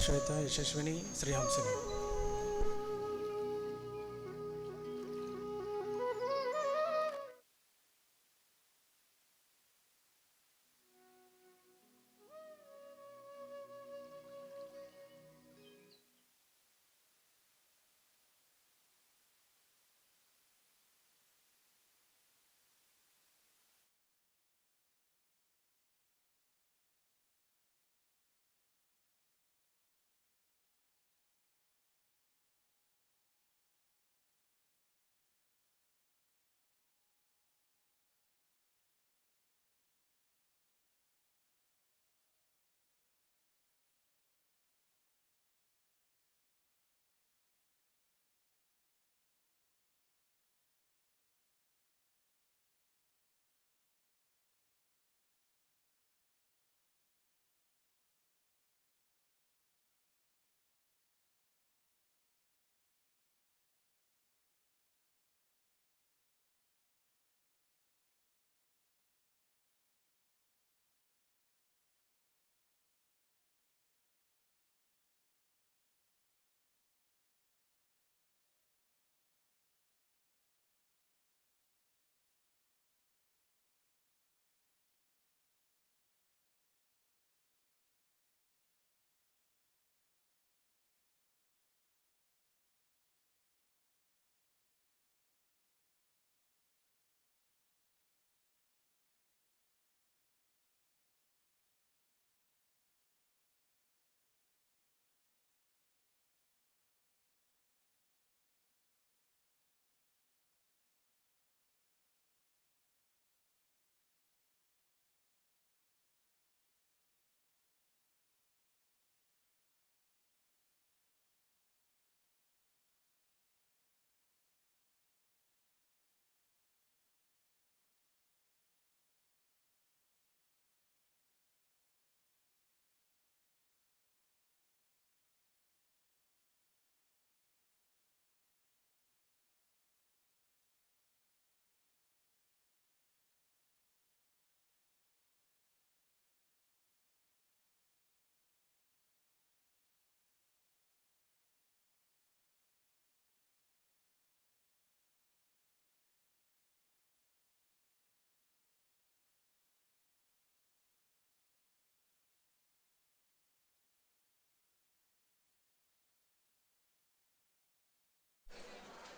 Shweta Yashasvini ಶ್ರೀಹಂಸಿನಿ.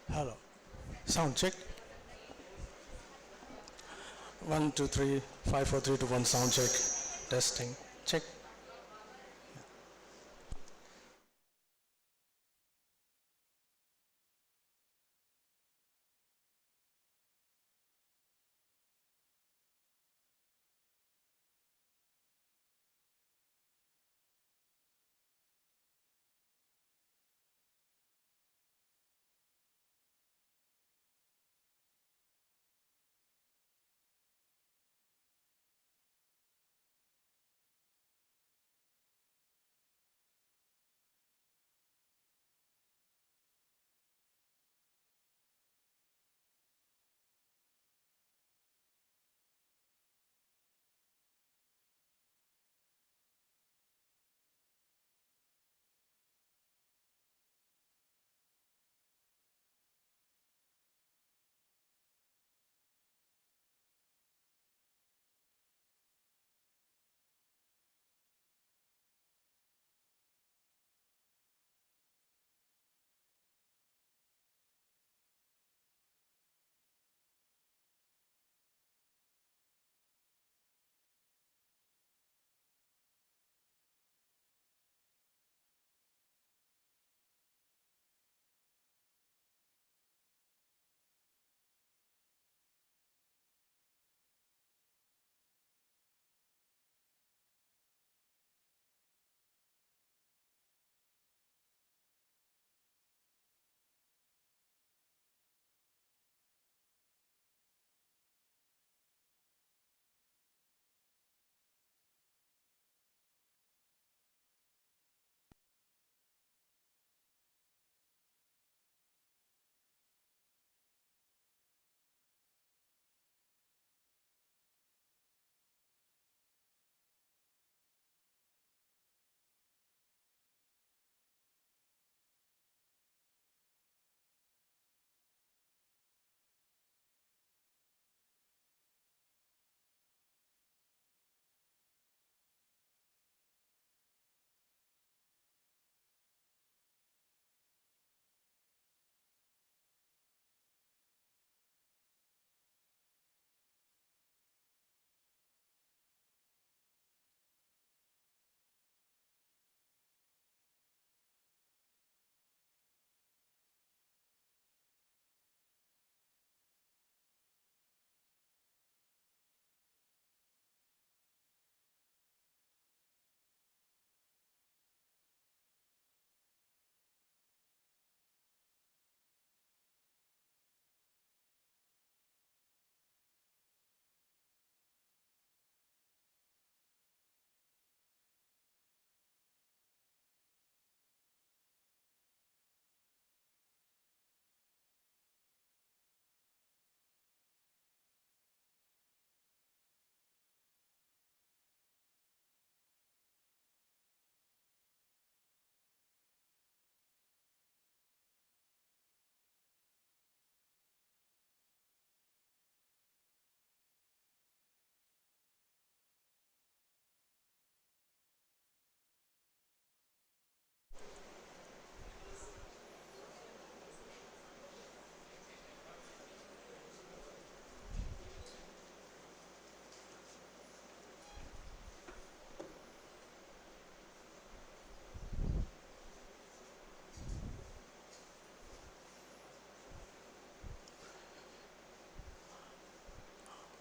Hello. Sound check. 1, 2, 3, 5, 4, 3, 2, 1. Sound check. Testing. Check.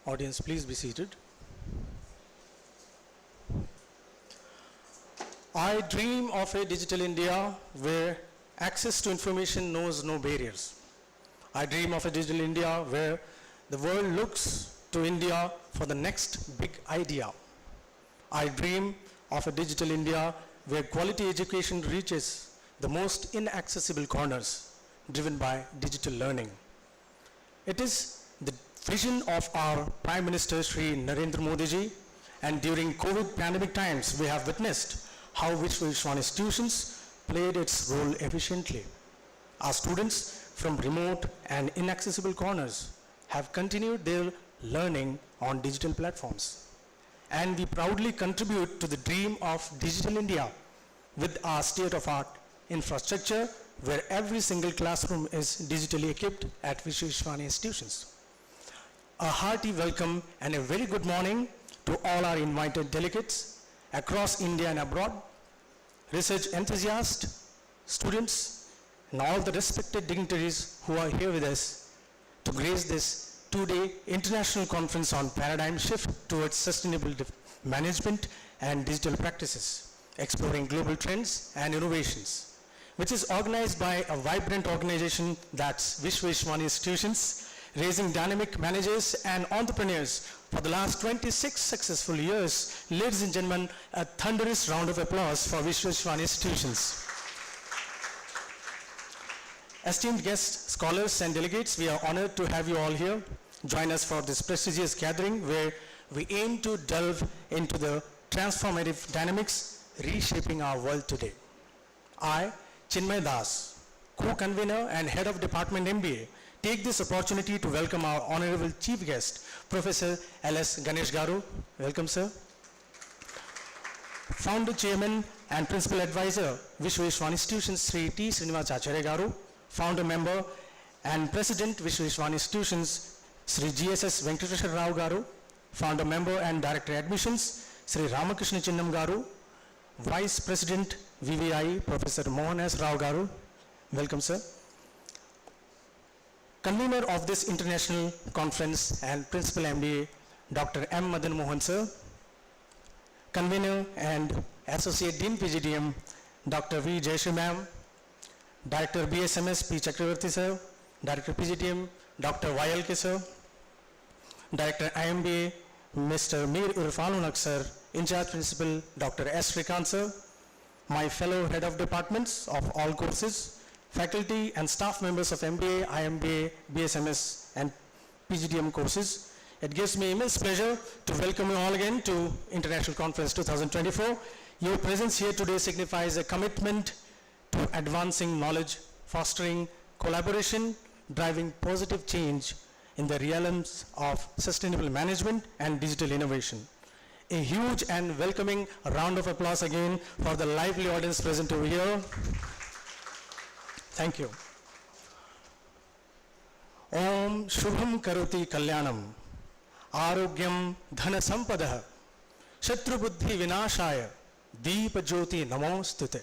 Audience, please be seated. I dream of a digital India where access to information knows no barriers. I dream of a digital India where the world looks to India for the next big idea. I dream of a digital India where quality education reaches the most inaccessible corners, driven by digital learning. It is the vision of our Prime Minister Shri Narendra Modi ji, and during COVID pandemic times, we have witnessed how Vishwa institutions played its role efficiently. Our students from remote and inaccessible corners have continued their learning on digital platforms. And we proudly contribute to the dream of Digital India with our state-of-art infrastructure where every single classroom is digitally equipped at Vishwa institutions. A hearty welcome and a very good morning to all our invited delegates across India and abroad, research enthusiasts, students, and all the respected dignitaries who are here with us to grace this two-day international conference on paradigm shift towards sustainable management and digital practices, exploring global trends and innovations, which is organized by a vibrant organization that's Vishwa Institutions, raising dynamic managers and entrepreneurs for the last 26 successful years. Ladies and gentlemen, a thunderous round of applause for Vishwa Institutions. Esteemed guests, scholars and delegates, we are honored to have you all here. Join us for this prestigious gathering where we aim to delve into the transformative dynamics reshaping our world today. I, Chinmay Das, co-convener and head of Department MBA, take this opportunity to welcome our honorable chief guest, Professor L.S. Ganesh Garu. Welcome, sir. Founder, Chairman and Principal Advisor, Vishwa Institutions, Sri T. Srinivas Acharya Garu. Founder, Member and President, Vishwa Institutions, Sri GSS Venkateshwar Rao Garu. Founder, Member and Director Admissions, Sri Ramakrishna Chinnam Garu. Vice President, VVI, Professor Mohan S. Rao Garu. Welcome, sir. Convener of this international conference and Principal MBA, Dr. M. Madan Mohan, sir. Convener and Associate Dean PGDM, Dr. V. Jayashree ma'am. Director BSMS P. Chakravarti, sir. Director PGDM, Dr. YLK, sir. Director IMBA, Mr. Mir Irfan Unak, sir. In-charge Principal, Dr. S. Srikanth, sir. My fellow head of departments of all courses, faculty and staff members of MBA, IMBA, BSMS and PGDM courses. It gives me immense pleasure to welcome you all again to International Conference 2024. Your presence here today signifies a commitment to advancing knowledge, fostering collaboration, driving positive change in the realms of sustainable management and digital innovation. A huge and welcoming round of applause again for the lively audience present over here. Thank you. Om Shubham Karoti Kalyanam Arogyam Dhana Sampadah Shatru Buddhi Vinashaya Deepa Jyoti Namostute.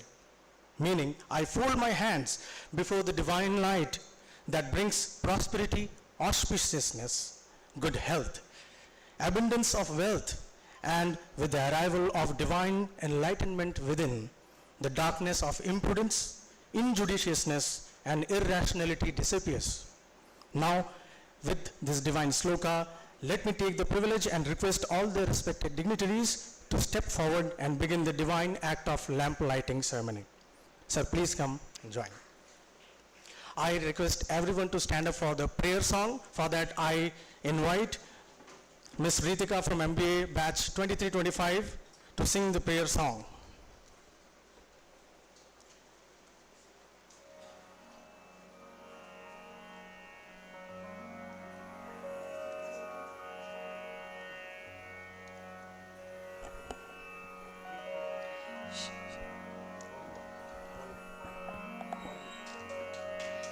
Meaning, I fold my hands before the divine light that brings prosperity, auspiciousness, good health, abundance of wealth, and with the arrival of divine enlightenment within, the darkness of imprudence, injudiciousness, and irrationality disappears. Now, with this divine sloka, let me take the privilege and request all the respected dignitaries to step forward and begin the divine act of lamp lighting ceremony. Sir, please come and join. I request everyone to stand up for the prayer song. For that, I invite Ms. Ritika from MBA batch 2325 to sing the prayer song.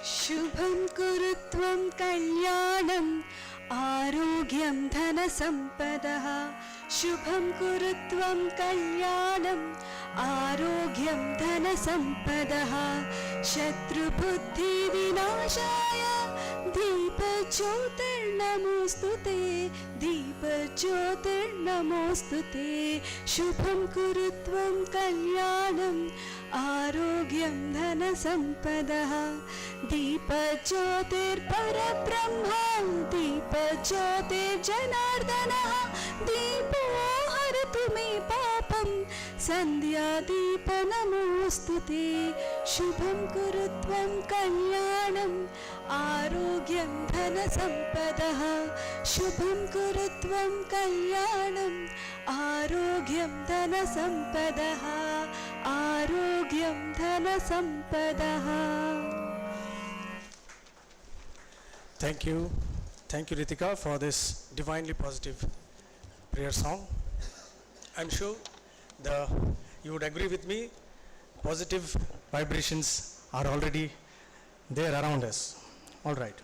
Shubham kurutvam kalyanam Arogyam dhana sampadaha Shubham kurutvam kalyanam आरोग्यं धनसम्पदः शत्रुबुद्धिविनाशाय दीपज्योतिर्नमोऽस्तु ते दीपज्योतिर्नमोऽस्तु ते शुभं कुरु त्वं कल्याणम् आरोग्यं धनसम्पदः दीपज्योतिर्परब्रह्म दीपज्योतिर्जनार्दनः दीपो हरतु मे पापं सन्ध्यादीपनमोऽस्तु ते शुभं कुरु त्वं कल्याणम् आरोग्यं धनसम्पदः शुभं कुरु त्वं कल्याणम् आरोग्यं धनसम्पदः आरोग्यं धनसम्पदः. Thank you, Ritika, for this divinely positive prayer song. I'm sure you would agree with me. Positive vibrations are already there around us. All right.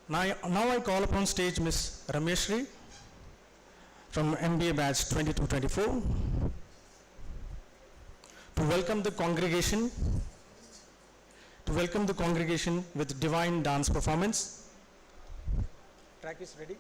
Now I call upon stage Miss Rameshri from MBA batch 22-24 to welcome the congregation with divine dance performance. Track is ready.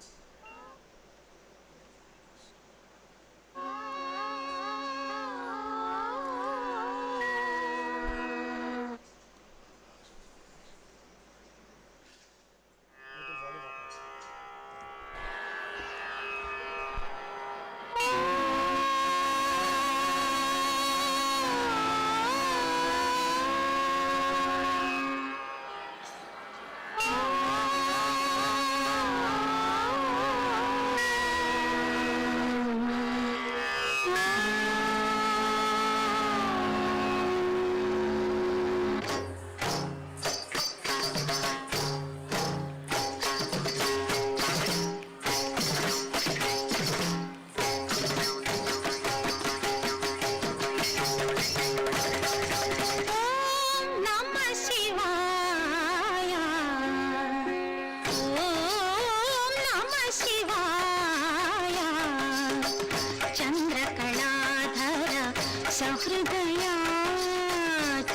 सहृदया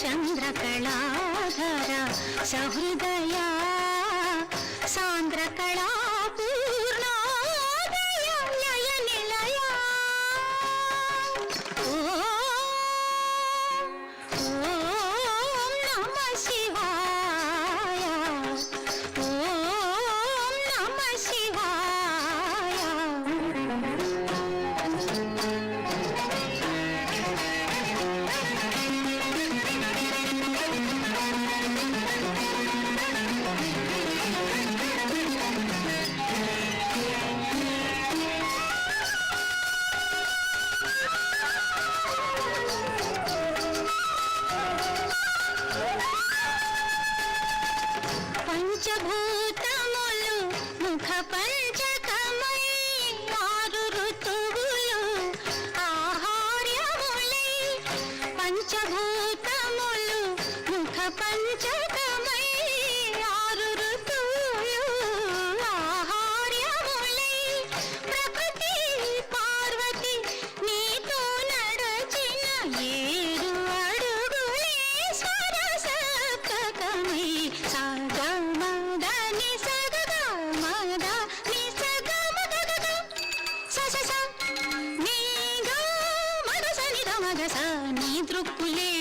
चन्द्रकलाधर सहृदया सान्द्रकला पूर्णोदय लय निलया ॐ नमः शिवाय ॐ नमः शिवाय పంచభూతములు ముఖ పంచకమై ఆరు ఋతువులు ఆహార్యములై పంచభూతములు ముఖ పంచకమై ఆరు ఋతువులు ఆహార్యములై ప్రకృతి పార్వతి నీతో నడచిన ఏడు అడుగులే సరసప్తకమై దృక్కులే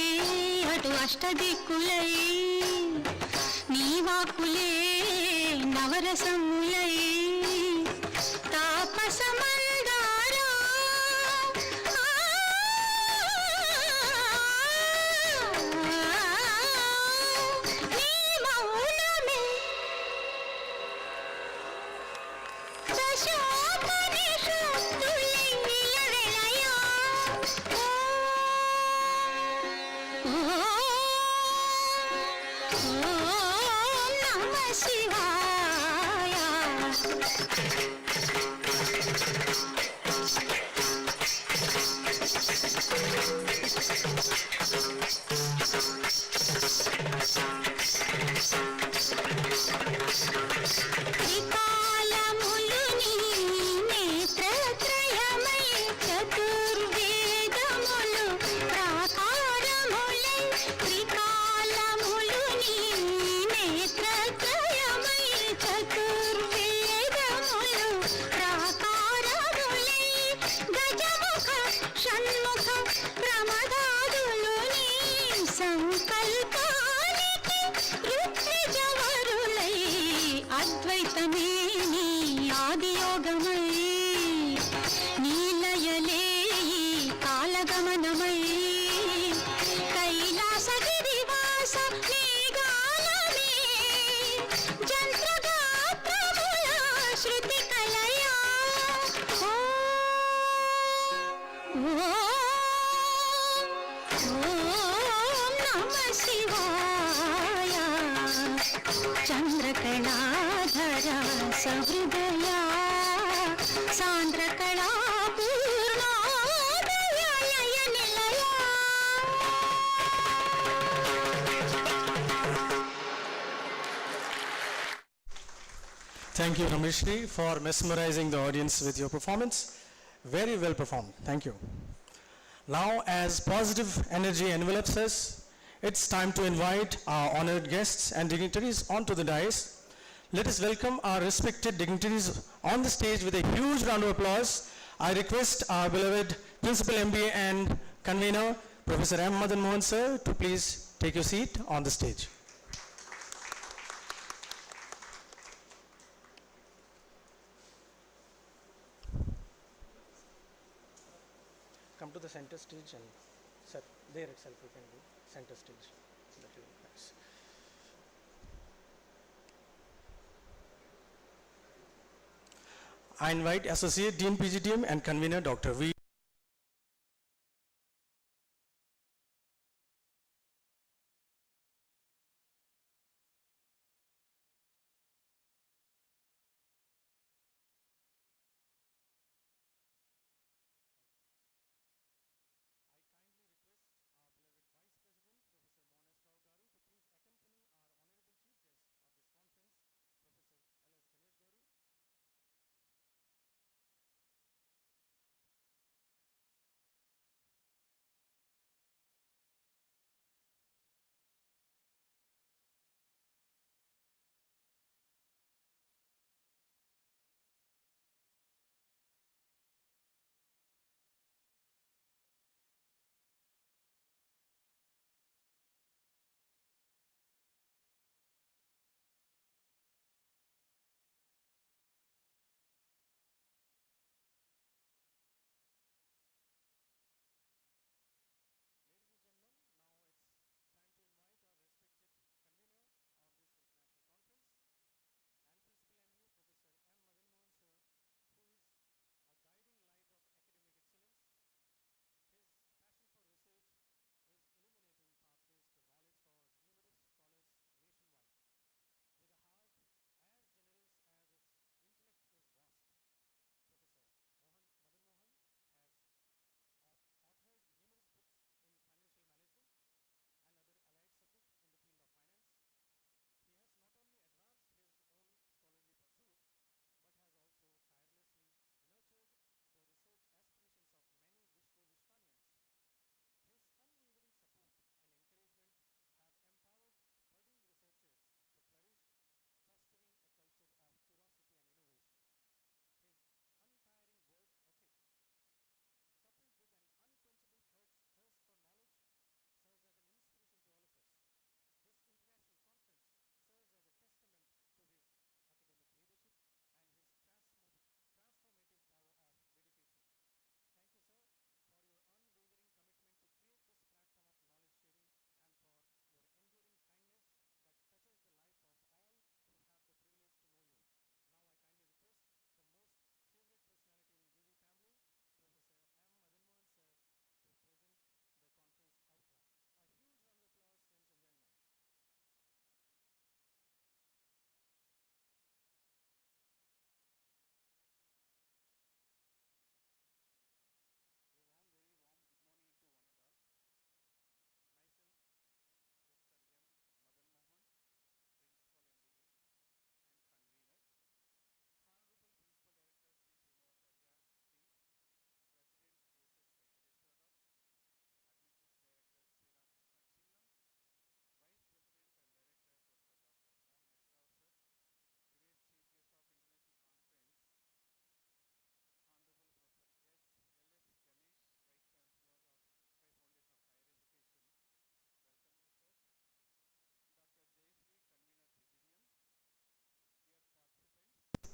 అటు అష్టదిక్కులై నీ వాకులే నవరసములై తాపసమందారా నీ మౌనమే దశోపనిషత్తులై నిలవెలయా శివాయ త్రికాలములు నీ నేత్రత్రయమై చతుర్వేద ఓం నమ శివాయ చంద్రకళాధర సహృదయ సాంద్రకళా పూర్ణోదయ లయ నిలయ. Thank you, Rameshri, for mesmerizing the audience with your performance. Very well performed. Thank you. Now, as positive energy envelops us, it's time to invite our honored guests and dignitaries onto the dais. Let us welcome our respected dignitaries on the stage with a huge round of applause. I request our beloved Principal MBA and Convener, Professor M. Madan Mohan sir, to please take your seat on the stage. Come to the center stage and, sir, there itself you can do, center stage. That will be nice. I invite Associate Dean PGTM and Convener Dr. V. I kindly request our beloved Vice President, Professor Mohan Rao Garu, to please accompany our Honorable Chief Guest of this conference, Professor L.S. Ganesh Garu. Ladies and gentlemen, now it's time to invite our respected convener of this international conference and Principal MBA, Professor M. Madan Mohan sir, who is a guiding light of academic excellence. His passion for research is illuminating pathways to knowledge for numerous scholars nationwide. With a heart as generous as its intellect is vast, Professor Madan Mohan has authored numerous books in financial management and other allied subjects in the field of finance. He has not only advanced his own scholarly pursuit, but has also tirelessly nurtured the research aspirations of many Vishwanians. His unwavering support and encouragement have empowered budding researchers to flourish, fostering a culture of curiosity and innovation. His untiring work ethic, coupled with an unquenchable thirst for knowledge, serves as an inspiration to all of us. This international conference serves as a testament to his academic leadership and his transformative power of dedication. Thank you, sir, for your unwavering commitment to create this platform of knowledge sharing and for your enduring kindness that touches the life of all who have the privilege to know you. Now I kindly request the most favorite personality in VV family, Professor M. Madan Mohan sir, to present the conference outline. A huge round of applause, ladies and gentlemen. A very warm good morning to one and all. Myself, Professor M. Madan Mohan, Principal MBA and Convener. Honorable Principal Director Sri Srinivasarya T. President JSS Venkateshwar Rao. Admissions Director Sri Ram Krishna Chinnam. Vice President and Director Professor Dr. Mohan Rao sir. Today's Chief Guest of International Conference, Honorable Professor L.S. Ganesh, Vice Chancellor of ICFI Foundation of Higher Education. Welcome you, sir. Dr. Jayashree, Convener Presidium. Dear participants,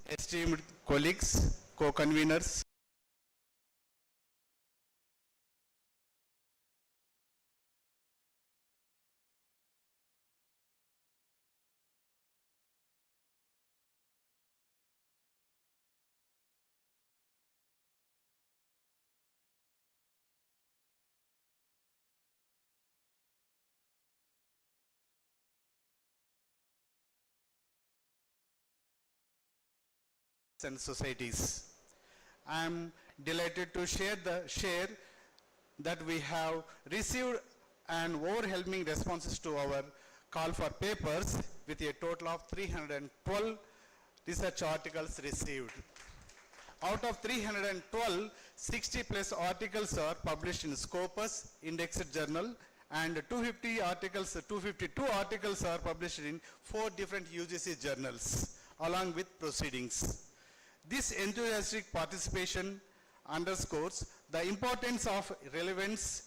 esteemed colleagues, co-conveners, and societies. I am delighted to share that we have received an overwhelming responses to our call for papers with a total of 312 research articles received. Out of 312, 60 plus articles are published in Scopus indexed journal, and 252 articles are published in 4 different UGC journals along with proceedings. This enthusiastic participation underscores the importance of relevance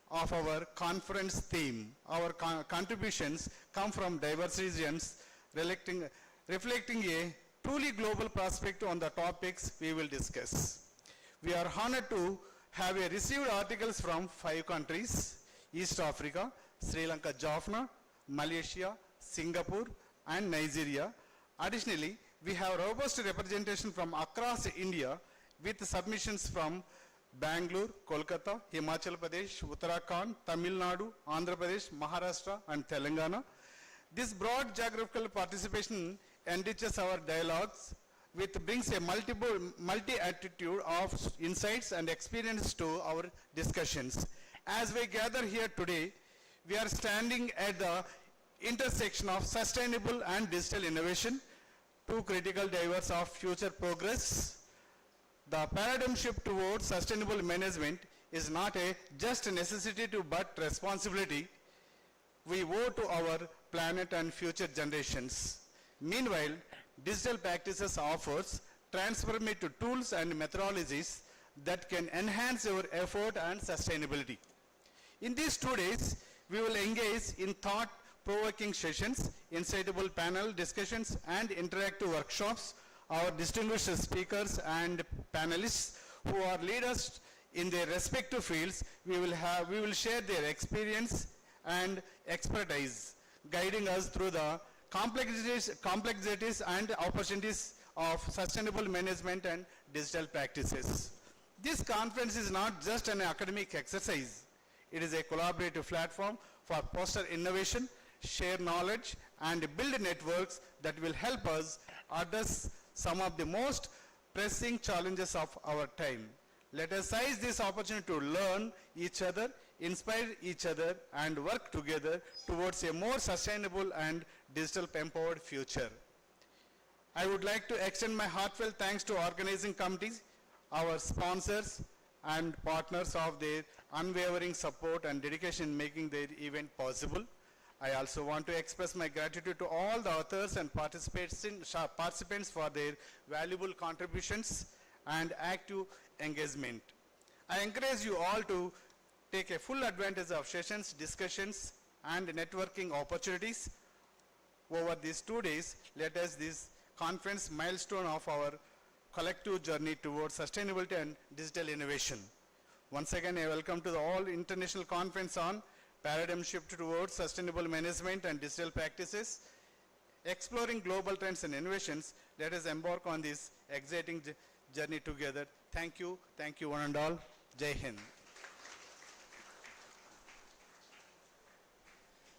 of our conference theme. Our contributions come from diverse regions, reflecting a truly global perspective on the topics we will discuss. We are honored to have received articles from 5 countries: East Africa, Sri Lanka, Jaffna, Malaysia, Singapore, and Nigeria. Additionally, we have robust representation from across India with submissions from Bangalore, Kolkata, Himachal Pradesh, Uttarakhand, Tamil Nadu, Andhra Pradesh, Maharashtra, and Telangana. This broad geographical participation enriches our dialogues, which brings a multi-attitude of insights and experience to our discussions. As we gather here today, we are standing at the intersection of sustainable and digital innovation, 2 critical drivers of future progress. The paradigm shift towards sustainable management is not just a necessity but responsibility we owe to our planet and future generations. Meanwhile, digital practices offers transformative tools and methodologies that can enhance our effort and sustainability. In these 2 days, we will engage in thought-provoking sessions, insightful panel discussions, and interactive workshops. Our distinguished speakers and panelists who are leaders in their respective fields, we will share their experience and expertise, guiding us through the complexities and opportunities of sustainable management and digital practices. This conference is not just an academic exercise. It is a collaborative platform for foster innovation, share knowledge, and build networks that will help us address some of the most pressing challenges of our time. Let us seize this opportunity to learn each other, inspire each other, and work together towards a more sustainable and digital empowered future. I would like to extend my heartfelt thanks to organizing committees, our sponsors and partners of their unwavering support and dedication in making their event possible. I also want to express my gratitude to all the authors and participants for their valuable contributions and active engagement. I encourage you all to take a full advantage of sessions, discussions, and networking opportunities over these 2 days. Let us this conference milestone of our collective journey towards sustainability and digital innovation. Once again, I welcome to the All International Conference on Paradigm Shift towards Sustainable Management and Digital Practices, exploring global trends and innovations. Let us embark on this exciting journey together. Thank you one and all. Jai Hind.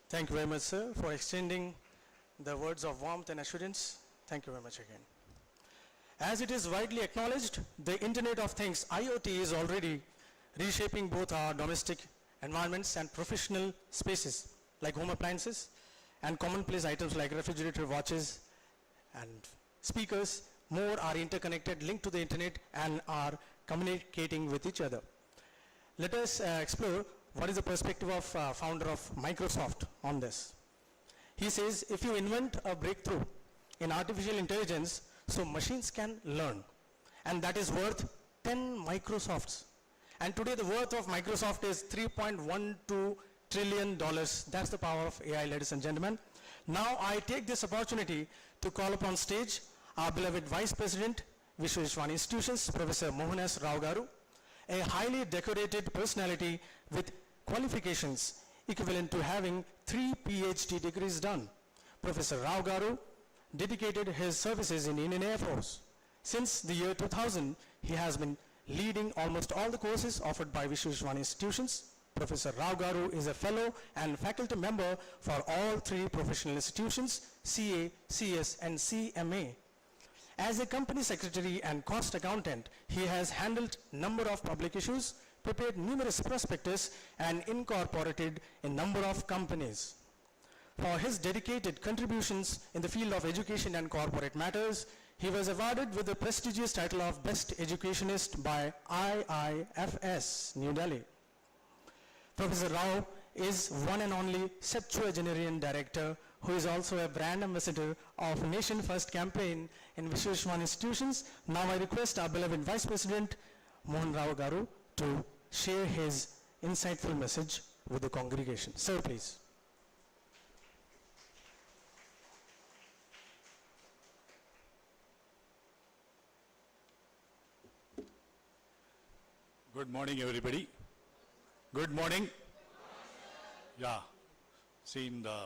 Thank you very much, sir, for extending the words of warmth and assurance. Thank you very much again. As it is widely acknowledged, the Internet of Things, IoT, is already reshaping both our domestic environments and professional spaces like home appliances and commonplace items like refrigerator, watches, and speakers. More are interconnected, linked to the Internet, and are communicating with each other. Let us explore what is the perspective of founder of Microsoft on this. He says, if you invent a breakthrough in artificial intelligence, so machines can learn, and that is worth 10 Microsofts. And today the worth of Microsoft is $3.12 trillion. That's the power of AI, ladies and gentlemen. Now I take this opportunity to call upon stage our beloved Vice President, Vishweshwani Institutions, Professor Mohan S. Rao Garu, a highly decorated personality with qualifications equivalent to having 3 PhD degrees done. Professor Rao Garu dedicated his services in Indian Air Force. Since the year 2000, he has been leading almost all the courses offered by Vishweshwani Institutions. Professor Rao Garu is a fellow and faculty member for all 3 professional institutions, CA, CS, and CMA. As a company secretary and cost accountant, he has handled number of public issues, prepared numerous prospectus, and incorporated a number of companies. For his dedicated contributions in the field of education and corporate matters, he was awarded with the prestigious title of Best Educationist by IIFS, New Delhi. Professor Rao is one and only septuagenarian director who is also a brand ambassador of Nation First campaign in Vishweshwan institutions. Now I request our beloved Vice President Mohan Rao Garu to share his insightful message with the congregation. Sir, please. Good morning, everybody. Good morning. Yeah, seeing the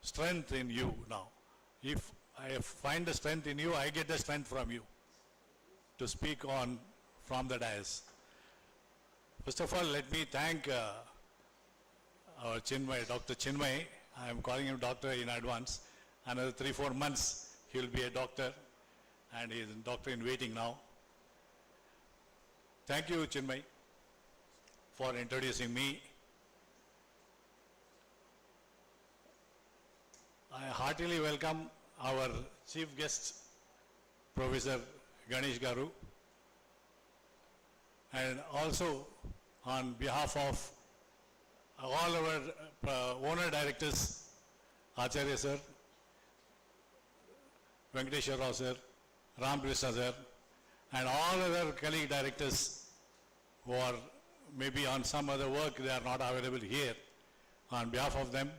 strength in you now. If I find the strength in you, I get the strength from you to speak on from the dais. First of all, let me thank our Chinmay, Dr. Chinmay. I am calling him doctor in advance. Another 3-4 months, he will be a doctor, and he is a doctor in waiting now. Thank you, Chinmay, for introducing me. I heartily welcome our chief guest, Professor Ganesh Garu, and also on behalf of all our owner directors, Acharya sir, Venkateshwar Rao sir, Ram Krishna sir, and all other colleague directors who are maybe on some other work, they are not available here. On behalf of them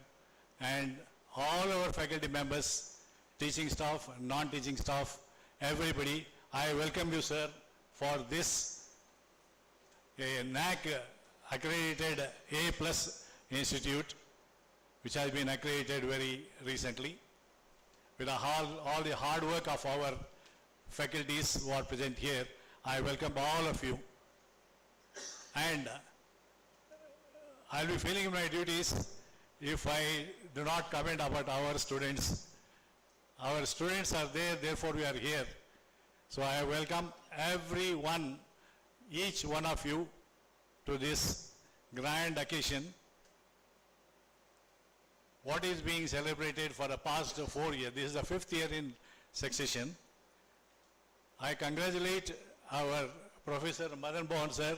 and all our faculty members, teaching staff, non-teaching staff, everybody, I welcome you, sir, for this NAC accredited A+ institute, which has been accredited very recently. With all the hard work of our faculties who are present here, I welcome all of you. And I'll be feeling my duties if I do not comment about our students. Our students are there, therefore we are here. So I welcome everyone, each one of you, to this grand occasion. What is being celebrated for the past 4 years? This is the 5th year in succession. I congratulate our Professor Madan Mohan sir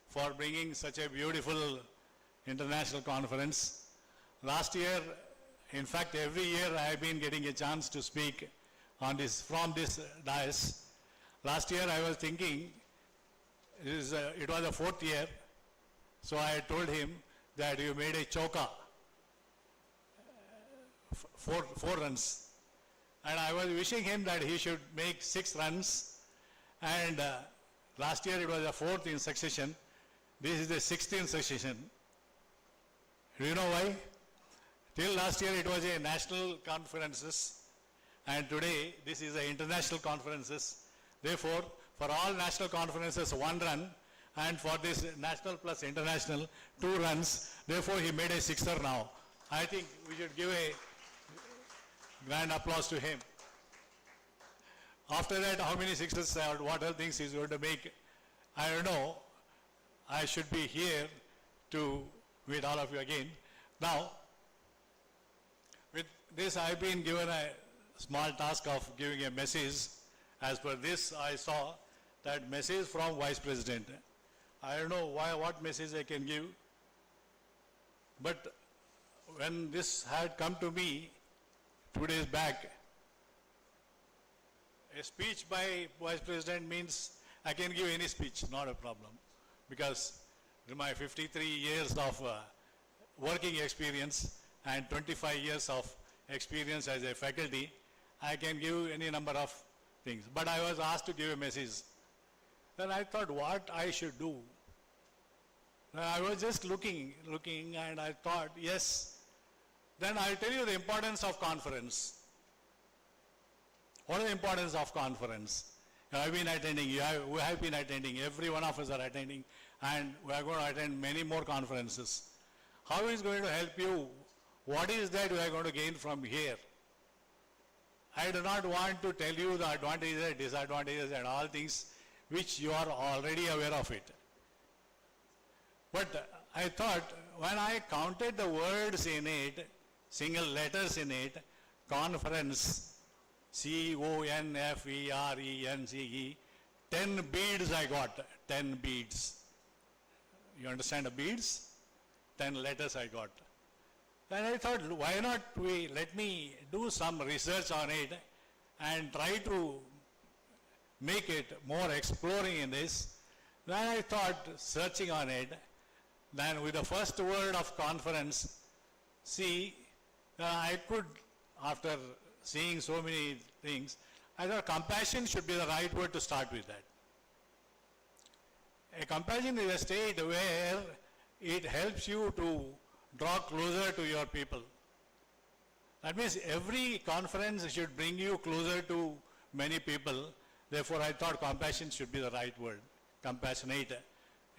for bringing such a beautiful international conference. Last year, in fact, every year I have been getting a chance to speak on this, from this dais. Last year I was thinking, it was the 4th year, so I told him that you made a choka, four runs. And I was wishing him that he should make 6 runs. And last year it was the 4th in succession. This is the 6th in succession. Do you know why? Till last year it was a national conferences, and today this is a international conferences. Therefore, for all national conferences 1 run, and for this national plus international 2 runs. Therefore, he made a 6er now. I think we should give a grand applause to him. After that, how many 6ers or what other things he's going to make, I don't know. I should be here to meet all of you again. Now, with this, I've been given a small task of giving a message. As per this, I saw that message from Vice President. I don't know what message I can give, but when this had come to me 2 days back, a speech by Vice President means I can give any speech, not a problem, because in my 53 years of working experience and 25 years of experience as a faculty, I can give any number of things. But I was asked to give a message. Then I thought what I should do. Then I was just looking and I thought, yes, then I'll tell you the importance of conference. What is the importance of conference? I've been attending, we have been attending, every one of us are attending, and we are going to attend many more conferences. How is it going to help you? What is that we are going to gain from here? I do not want to tell you the advantages, disadvantages and all things which you are already aware of it. But I thought when I counted the words in it, single letters in it, conference, C-O-N-F-E-R-E-N-C-E, 10 beads I got, 10 beads. You understand the beads? 10 letters I got. Then I thought, why not let me do some research on it and try to make it more exploring in this. Then I thought, searching on it, then with the first word of conference, I could, after seeing so many things, I thought compassion should be the right word to start with that. A compassion is a state where it helps you to draw closer to your people. That means every conference should bring you closer to many people. Therefore, I thought compassion should be the right word. Compassionate.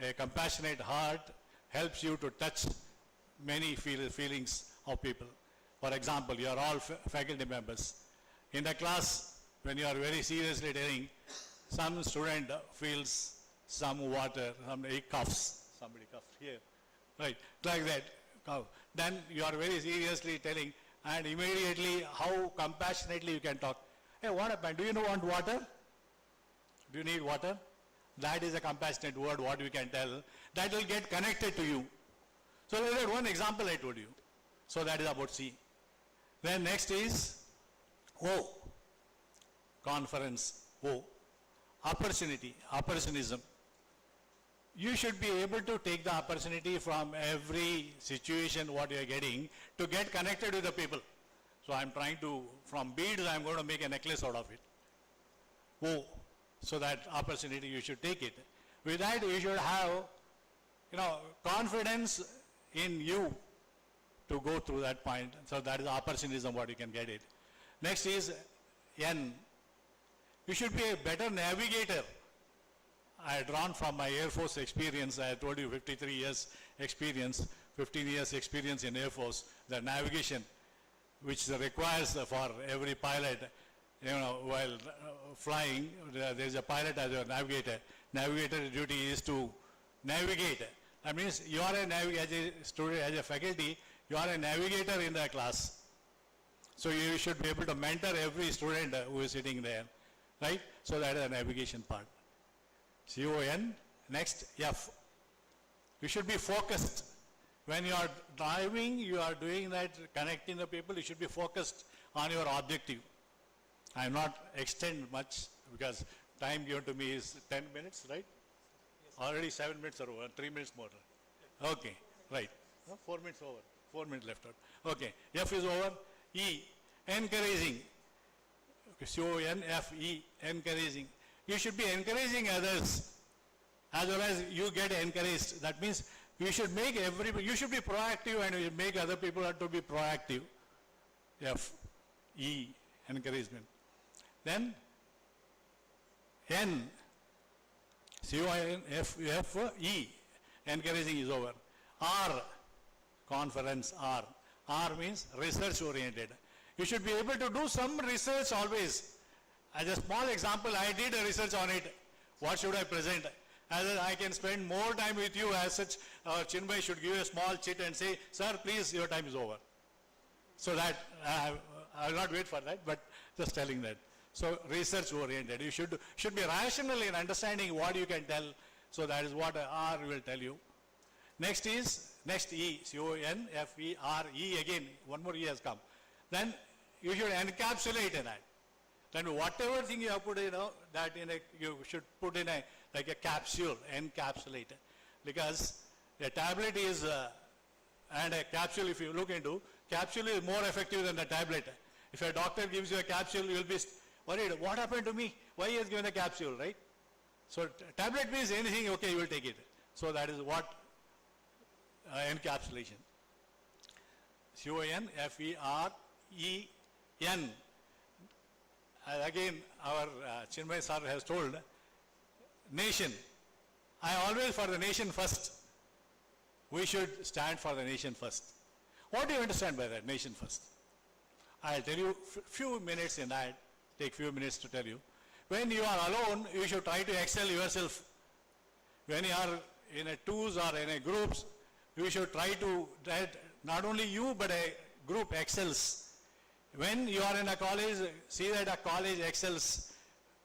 A compassionate heart helps you to touch many feelings of people. For example, you are all faculty members. In the class, when you are very seriously telling, some student feels some water, somebody coughs, somebody coughed here, right, like that. Then you are very seriously telling, and immediately how compassionately you can talk. Hey, what happened? Do you want water? Do you need water? That is a compassionate word, what you can tell. That will get connected to you. So that is one example I told you. So that is about C. Then next is O. Conference, O. Opportunity, opportunism. You should be able to take the opportunity from every situation what you are getting to get connected with the people. So I am trying to, from beads I am going to make a necklace out of it. O. So that opportunity you should take it. With that you should have, confidence in you to go through that point. So that is opportunism what you can get it. Next is N. You should be a better navigator. I had drawn from my Air Force experience. I told you 53 years experience, 15 years experience in Air Force. The navigation which requires for every pilot, while flying, there is a pilot as a navigator. Navigator duty is to navigate. That means you are as a student, as a faculty, you are a navigator in the class. So you should be able to mentor every student who is sitting there, right? So that is the navigation part. C-O-N. Next, F. You should be focused. When you are driving, you are doing that, connecting the people, you should be focused on your objective. I am not extend much because time given to me is 10 minutes, right? Yes. Already 7 minutes are over, 3 minutes more. Okay, right. 4 minutes over, 4 minutes left out. Okay, F is over. E, encouraging. C-O-N-F-E, encouraging. You should be encouraging others as well as you get encouraged. That means you should make you should be proactive and you make other people to be proactive. F, E, encouragement. Then N, C-O-N-F-E, encouraging is over. R, conference, R. R means research oriented. You should be able to do some research always. As a small example, I did a research on it. What should I present? As I can spend more time with you, as such, Chinmay should give a small chit and say, sir, please, your time is over. So that, I will not wait for that, but just telling that. So research oriented. You should be rational in understanding what you can tell. So that is what R will tell you. Next E, C-O-N-F-E-R-E again. One more E has come. Then you should encapsulate in that. Then whatever thing you have put you should put in like a capsule, encapsulate. Because a tablet is, and a capsule, if you look into, capsule is more effective than the tablet. If a doctor gives you a capsule, you will be worried, what happened to me? Why he has given a capsule, right? So tablet means anything, okay, you will take it. So that is what encapsulation. C-O-N-F-E-R-E-N. Again, our Chinmay sir has told, nation. I always for the nation first. We should stand for the nation first. What do you understand by that, nation first? I'll tell you few minutes in that, take few minutes to tell you. When you are alone, you should try to excel yourself. When you are in a twos or in a groups, you should try to, that not only you, but a group excels. When you are in a college, see that a college excels.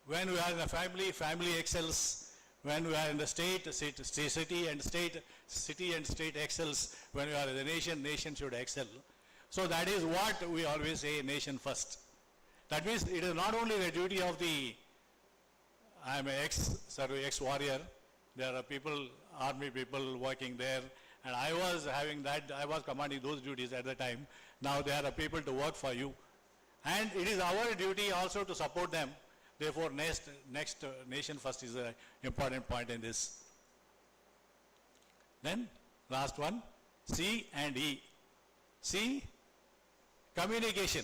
When we are in a family, family excels. When we are in the state, city and state excels. When we are in the nation, nation should excel. So that is what we always say, nation first. That means it is not only the duty of the, I am an ex-warrior. There are people, army people working there, and I was having that, I was commanding those duties at the time. Now there are people to work for you. And it is our duty also to support them. Therefore, next nation first is an important point in this. Then, last one, C and E. C, communication.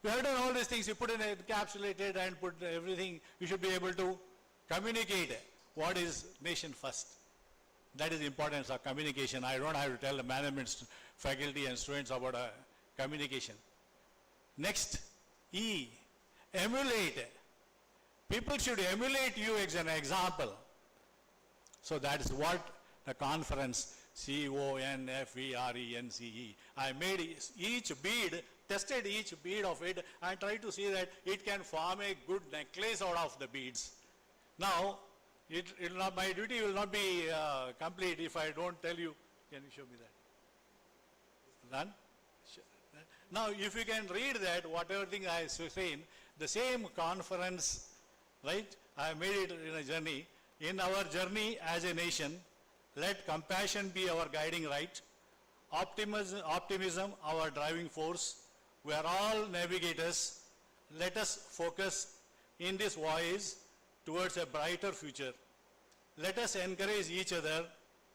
You have done all these things, you put in encapsulated and put everything, you should be able to communicate what is nation first. That is the importance of communication. I don't have to tell the management, faculty and students about communication. Next, E, emulate. People should emulate you as an example. So that is what the conference, CONFERENCE. I made each bead, tested each bead of it, and tried to see that it can form a good necklace out of the beads. Now, my duty will not be complete if I don't tell you. Can you show me that? Done? Now, if you can read that, whatever thing I say, the same conference, right? I made it in a journey. In our journey as a nation, let compassion be our guiding light, optimism our driving force. We are all navigators. Let us focus in this voyage towards a brighter future. Let us encourage each other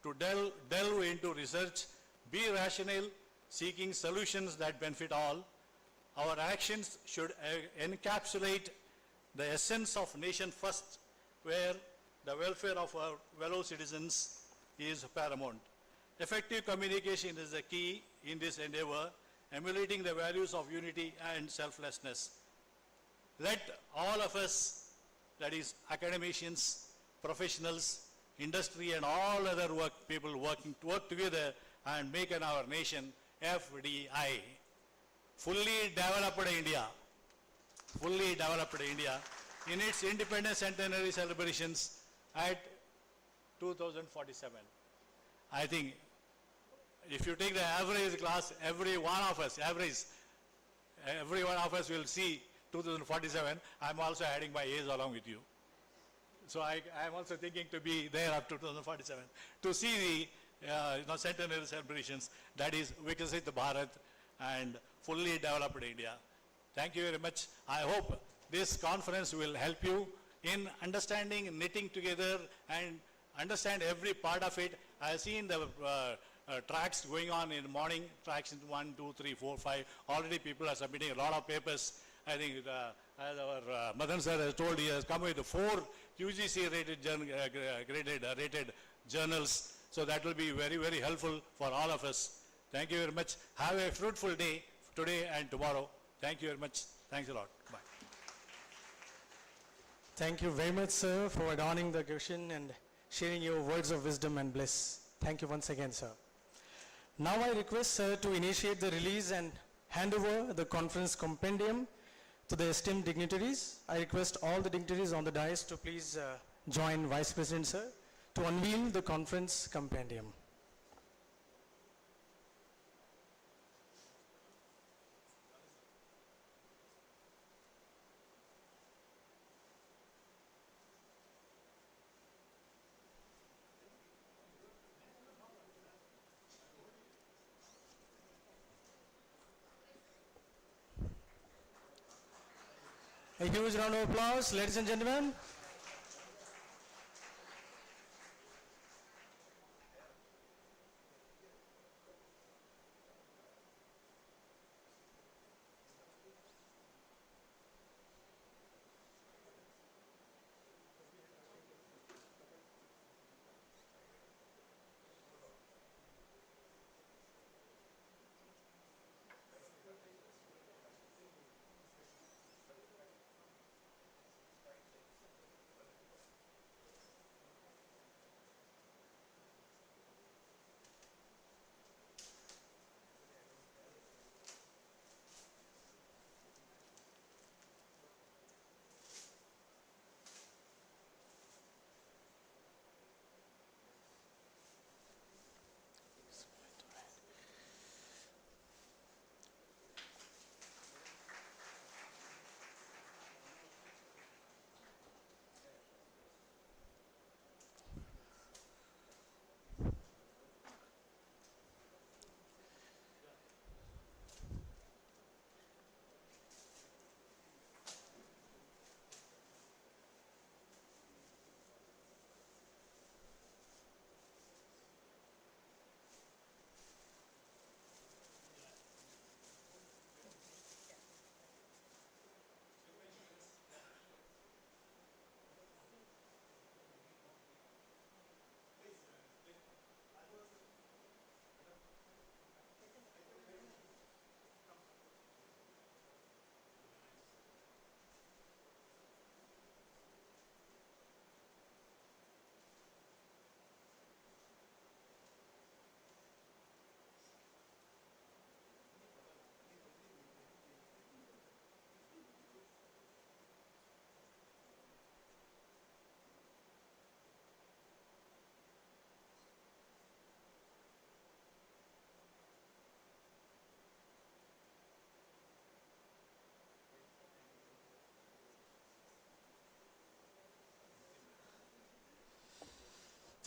to delve into research, be rational, seeking solutions that benefit all. Our actions should encapsulate the essence of nation first, where the welfare of our fellow citizens is paramount. Effective communication is the key in this endeavor, emulating the values of unity and selflessness. Let all of us, that is academicians, professionals, industry and all other people work together and make our nation FDI, fully developed India, in its independence centenary celebrations at 2047. I think if you take the average class, every one of us will see 2047. I'm also adding my age along with you. So I'm also thinking to be there up to 2047 to see the centenary celebrations, that is Vikasit Bharat and fully developed India. Thank you very much. I hope this conference will help you in understanding, knitting together and understand every part of it. I have seen the tracks going on in the morning, tracks in 1, 2, 3, 4, 5. Already people are submitting a lot of papers. I think as our Madan sir has told, he has come with 4 UGC rated journals. So that will be very, very helpful for all of us. Thank you very much. Have a fruitful day today and tomorrow. Thank you very much. Thanks a lot. Bye. Thank you very much, sir, for adorning the occasion and sharing your words of wisdom and bliss. Thank you once again, sir. Now I request, sir, to initiate the release and hand over the conference compendium to the esteemed dignitaries. I request all the dignitaries on the dais to please join Vice President, sir, to unveil the conference compendium. A huge round of applause, ladies and gentlemen.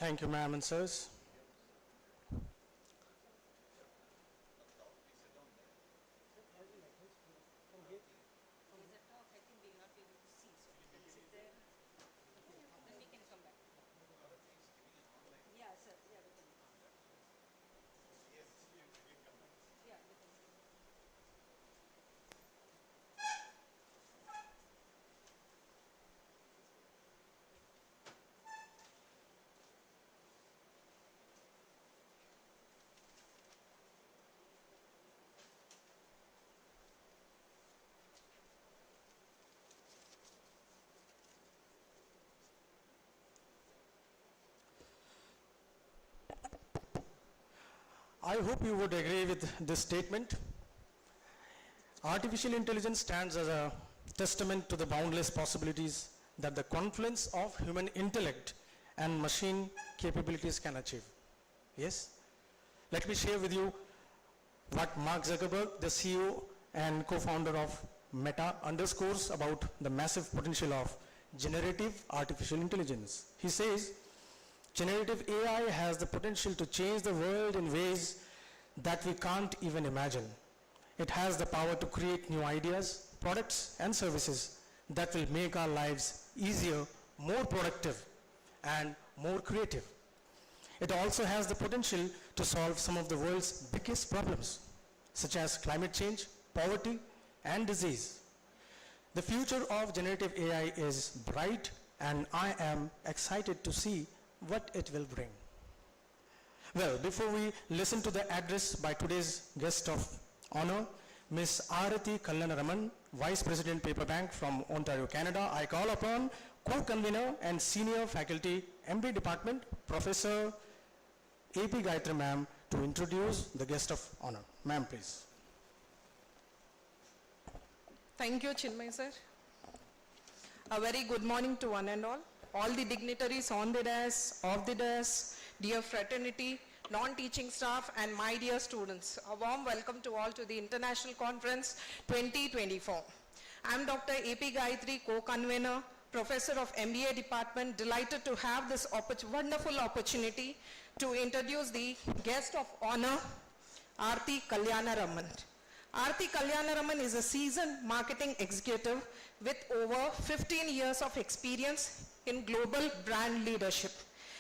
Thank you, ma'am and sirs. I hope you would agree with this statement. Artificial intelligence stands as a testament to the boundless possibilities that the confluence of human intellect and machine capabilities can achieve. Yes? Let me share with you what Mark Zuckerberg, the CEO and co-founder of Meta, underscores about the massive potential of generative artificial intelligence. He says, generative AI has the potential to change the world in ways that we can't even imagine. It has the power to create new ideas, products, and services that will make our lives easier, more productive, and more creative. It also has the potential to solve some of the world's biggest problems, such as climate change, poverty, and disease. The future of generative AI is bright, and I am excited to see what it will bring. Well, before we listen to the address by today's guest of honor, Ms. Arati Kalyanaraman, Vice President Paper Bank from Ontario, Canada, I call upon co-convener and senior faculty, MBA Department, Professor A.P. Gayatri ma'am, to introduce the guest of honor. Ma'am, please. Thank you, Chinmay sir. A very good morning to one and all the dignitaries on the dais, off the dais, dear fraternity, non-teaching staff, and my dear students. A warm welcome to all to the International Conference 2024. I'm Dr. A.P. Gayatri, co-convener, Professor of MBA Department, delighted to have this wonderful opportunity to introduce the guest of honor, Arati Kalyanaraman. Arati Kalyanaraman is a seasoned marketing executive with over 15 years of experience in global brand leadership.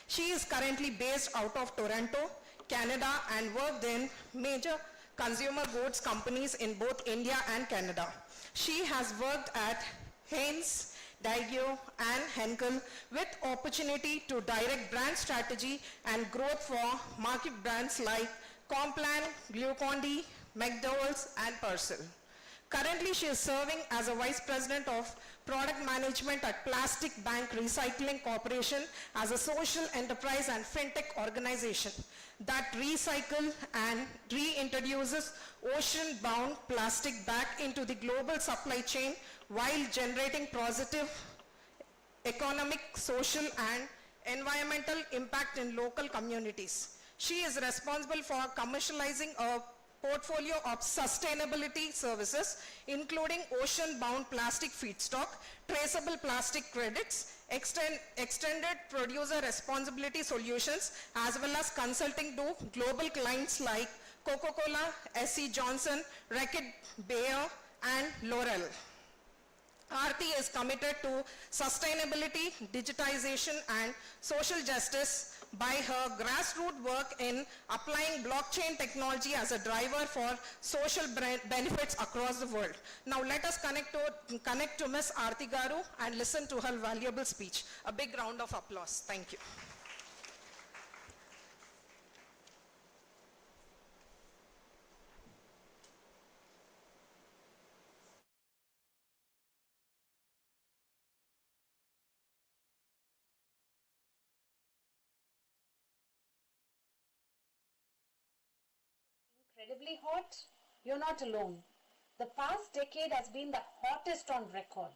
She is currently based out of Toronto, Canada, and worked in major consumer goods companies in both India and Canada. She has worked at Heinz, Diageo, and Henkel with opportunity to direct brand strategy and growth for market brands like Complan, Glucon-D, McDowell's, and Persil. Currently, she is serving as a Vice President of Product Management at Plastic Bank Recycling Corporation as a social enterprise and fintech organization that recycle and reintroduces ocean-bound plastic back into the global supply chain while generating positive economic, social, and environmental impact in local communities. She is responsible for commercializing a portfolio of sustainability services, including ocean-bound plastic feedstock, traceable plastic credits, extended producer responsibility solutions, as well as consulting to global clients like Coca-Cola, SC Johnson, Reckitt Beyer, and L'Oreal. Arati is committed to sustainability, digitization, and social justice by her grassroots work in applying blockchain technology as a driver for social benefits across the world. Now let us connect to Ms. Arati Garu and listen to her valuable speech. A big round of applause. Thank you. Incredibly hot? You're not alone. The past decade has been the hottest on record.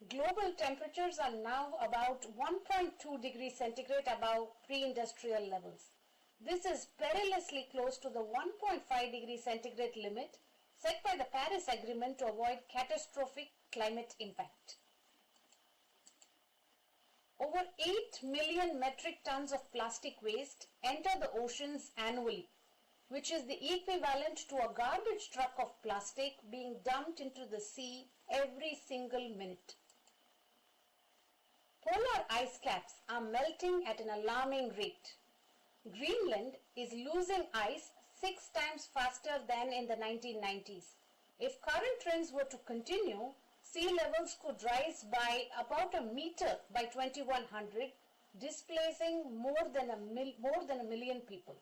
Global temperatures are now about 1.2 degrees centigrade above pre-industrial levels. This is perilously close to the 1.5 degrees centigrade limit set by the Paris Agreement to avoid catastrophic climate impact. Over 8 million metric tons of plastic waste enter the oceans annually, which is the equivalent to a garbage truck of plastic being dumped into the sea every single minute. Polar ice caps are melting at an alarming rate. Greenland is losing ice 6 times faster than in the 1990s. If current trends were to continue, sea levels could rise by about a meter by 2100, displacing more than a million people.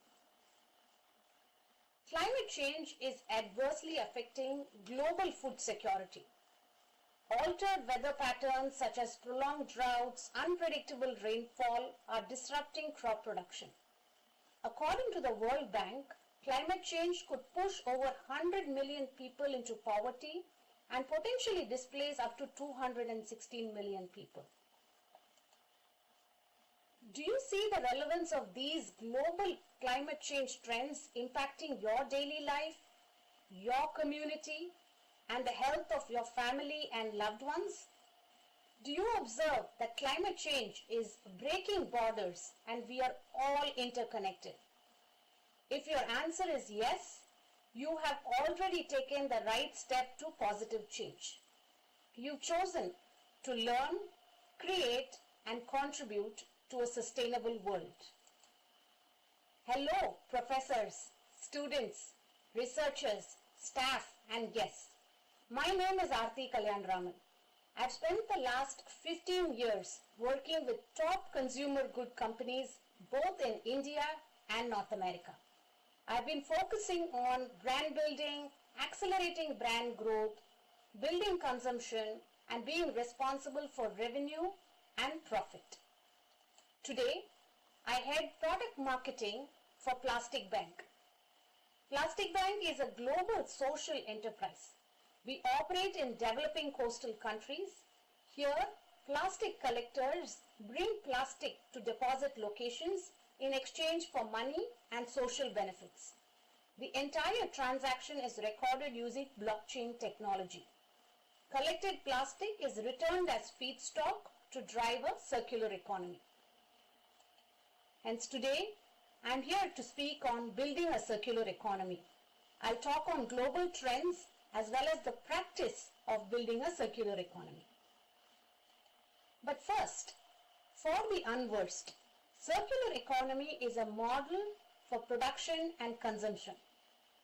Climate change is adversely affecting global food security. Altered weather patterns such as prolonged droughts, unpredictable rainfall are disrupting crop production. According to the World Bank, climate change could push over 100 million people into poverty and potentially displace up to 216 million people. Do you see the relevance of these global climate change trends impacting your daily life, your community, and the health of your family and loved ones? Do you observe that climate change is breaking borders and we are all interconnected? If your answer is yes, you have already taken the right step to positive change. You've chosen to learn, create, and contribute to a sustainable world. Hello, professors, students, researchers, staff, and guests. My name is Aarti Kalyanaraman. I've spent the last 15 years working with top consumer good companies both in India and North America. I've been focusing on brand building, accelerating brand growth, building consumption, and being responsible for revenue and profit. Today, I head product marketing for Plastic Bank. Plastic Bank is a global social enterprise. We operate in developing coastal countries. Here, plastic collectors bring plastic to deposit locations in exchange for money and social benefits. The entire transaction is recorded using blockchain technology. Collected plastic is returned as feedstock to drive a circular economy. Hence today, I am here to speak on building a circular economy. I'll talk on global trends as well as the practice of building a circular economy. But first, for the unversed, circular economy is a model for production and consumption.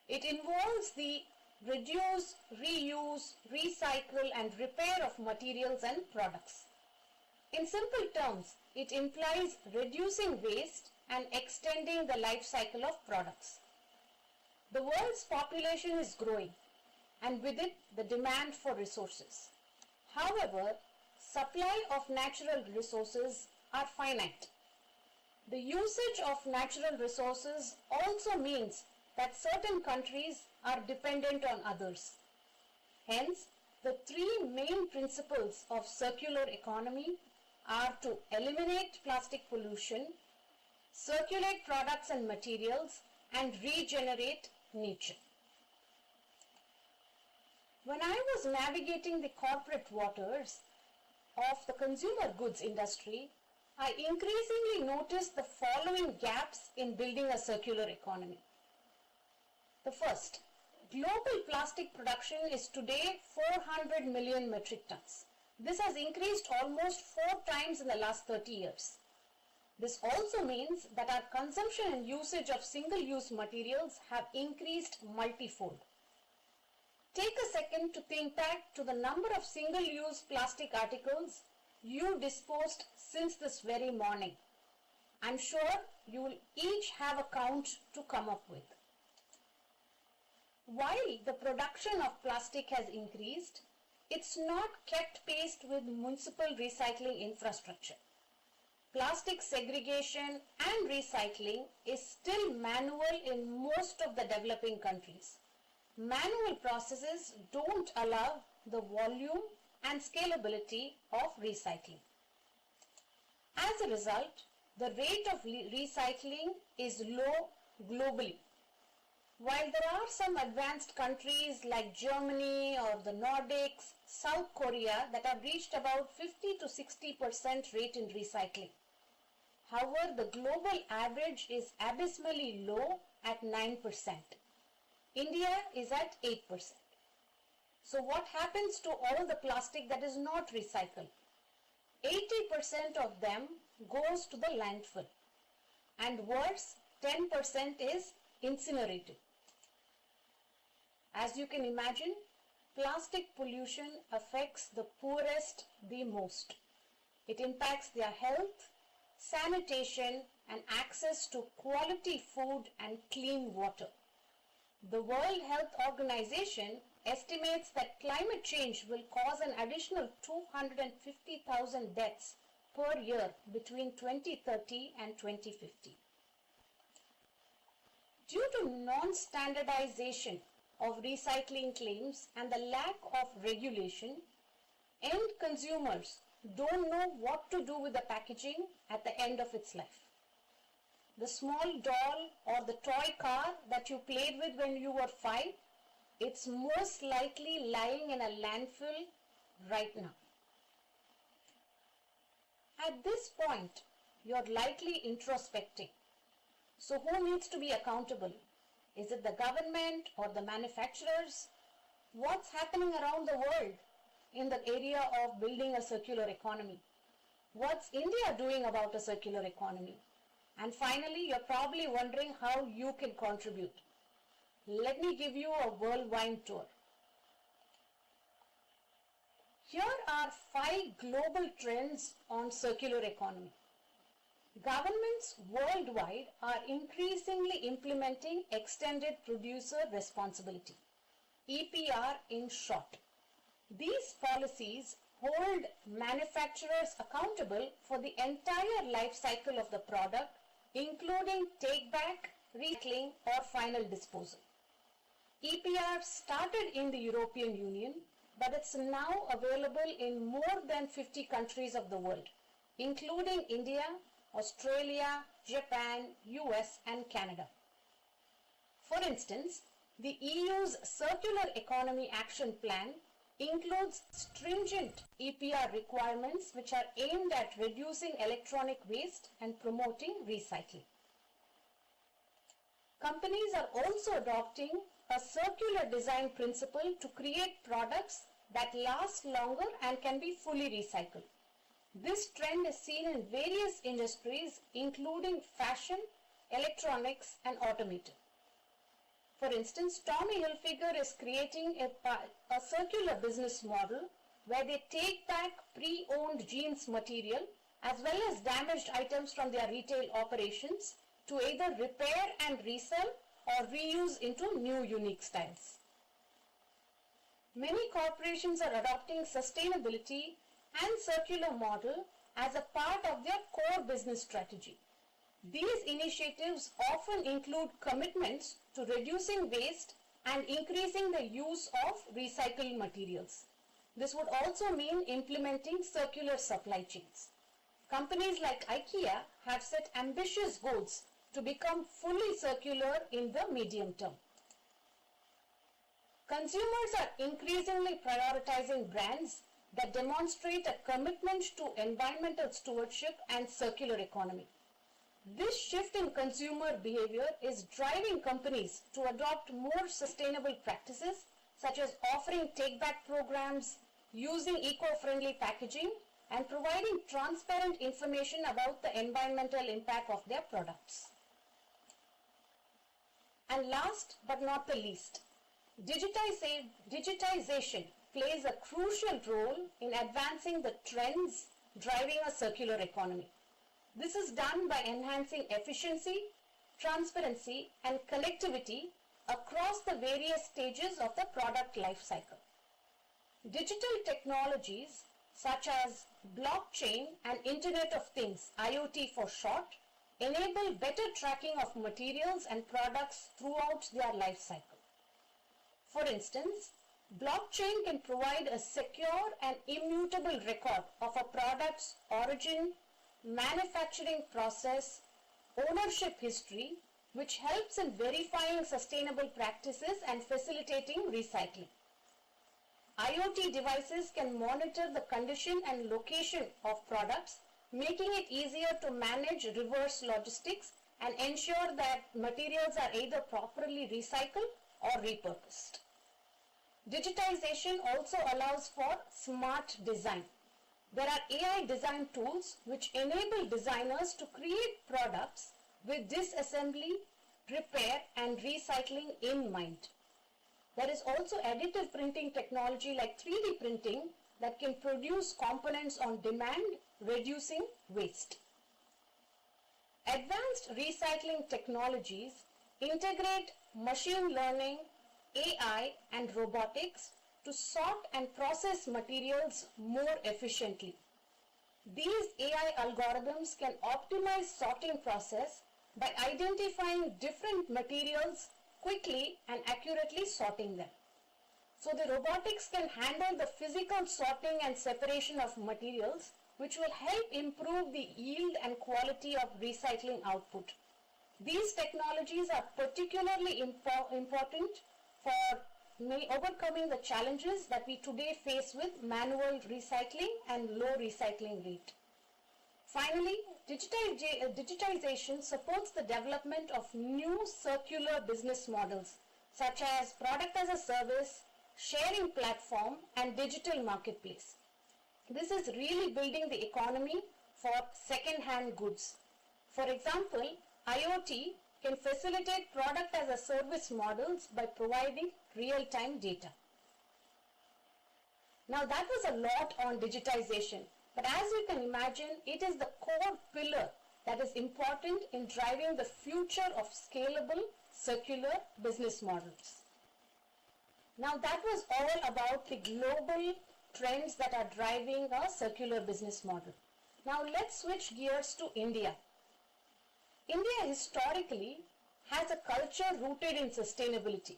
It involves the reduce, reuse, recycle, and repair of materials and products. In simple terms, it implies reducing waste and extending the life cycle of products. The world's population is growing, and with it, the demand for resources. However, supply of natural resources are finite. The usage of natural resources also means that certain countries are dependent on others. Hence, the three main principles of circular economy are to eliminate plastic pollution, circulate products and materials, and regenerate nature. When I was navigating the corporate waters of the consumer goods industry, I increasingly noticed the following gaps in building a circular economy. The first, global plastic production is today 400 million metric tons. This has increased almost 4 times in the last 30 years. This also means that our consumption and usage of single-use materials have increased multifold. Take a second to think back to the number of single-use plastic articles you disposed since this very morning. I'm sure you will each have a count to come up with. While the production of plastic has increased, it's not kept pace with municipal recycling infrastructure. Plastic segregation and recycling is still manual in most of the developing countries. Manual processes don't allow the volume and scalability of recycling. As a result, the rate of recycling is low globally. While there are some advanced countries like Germany or the Nordics, South Korea that have reached about 50 to 60% rate in recycling. However, the global average is abysmally low at 9%. India is at 8%. So what happens to all the plastic that is not recycled? 80% of them goes to the landfill, and worse, 10% is incinerated. As you can imagine, plastic pollution affects the poorest the most. It impacts their health, sanitation, and access to quality food and clean water. The World Health Organization estimates that climate change will cause an additional 250,000 deaths per year between 2030 and 2050. Due to non-standardization of recycling claims and the lack of regulation, end consumers don't know what to do with the packaging at the end of its life. The small doll or the toy car that you played with when you were 5, it's most likely lying in a landfill right now. At this point, you're likely introspecting. So who needs to be accountable? Is it the government or the manufacturers? What's happening around the world in the area of building a circular economy? What's India doing about a circular economy? And finally, you're probably wondering how you can contribute. Let me give you a worldwide tour. Here are 5 global trends on circular economy. Governments worldwide are increasingly implementing extended producer responsibility, EPR in short. These policies hold manufacturers accountable for the entire life cycle of the product, including take-back, recycling, or final disposal. EPR started in the European Union, but it's now available in more than 50 countries of the world, including India, Australia, Japan, US, and Canada. For instance, the EU's Circular Economy Action Plan includes stringent EPR requirements which are aimed at reducing electronic waste and promoting recycling. Companies are also adopting a circular design principle to create products that last longer and can be fully recycled. This trend is seen in various industries including fashion, electronics, and automotive. For instance, Tommy Hilfiger is creating a circular business model where they take back pre-owned jeans material as well as damaged items from their retail operations to either repair and resell or reuse into new unique styles. Many corporations are adopting sustainability and circular model as a part of their core business strategy. These initiatives often include commitments to reducing waste and increasing the use of recycled materials. This would also mean implementing circular supply chains. Companies like IKEA have set ambitious goals to become fully circular in the medium term. Consumers are increasingly prioritizing brands that demonstrate a commitment to environmental stewardship and circular economy. This shift in consumer behavior is driving companies to adopt more sustainable practices, such as offering take-back programs, using eco-friendly packaging, and providing transparent information about the environmental impact of their products. And last but not the least, digitization plays a crucial role in advancing the trends driving a circular economy. This is done by enhancing efficiency, transparency, and connectivity across the various stages of the product life cycle. Digital technologies such as blockchain and Internet of Things, IoT for short, enable better tracking of materials and products throughout their life cycle. For instance, blockchain can provide a secure and immutable record of a product's origin, manufacturing process, ownership history, which helps in verifying sustainable practices and facilitating recycling. IoT devices can monitor the condition and location of products, making it easier to manage reverse logistics and ensure that materials are either properly recycled or repurposed. Digitization also allows for smart design. There are AI design tools which enable designers to create products with disassembly, repair and recycling in mind. There is also additive printing technology like 3D printing that can produce components on demand, reducing waste. Advanced recycling technologies integrate machine learning, AI and robotics to sort and process materials more efficiently. These AI algorithms can optimize sorting process by identifying different materials quickly and accurately sorting them. So the robotics can handle the physical sorting and separation of materials, which will help improve the yield and quality of recycling output. These technologies are particularly important for overcoming the challenges that we today face with manual recycling and low recycling rate. Finally, digitization supports the development of new circular business models such as product as a service, sharing platform and digital marketplace. This is really building the economy for second-hand goods. For example, IoT can facilitate product as a service models by providing real-time data. Now that was a lot on digitization, but as you can imagine, it is the core pillar that is important in driving the future of scalable circular business models. Now that was all about the global trends that are driving a circular business model. Now let's switch gears to India. India historically has a culture rooted in sustainability.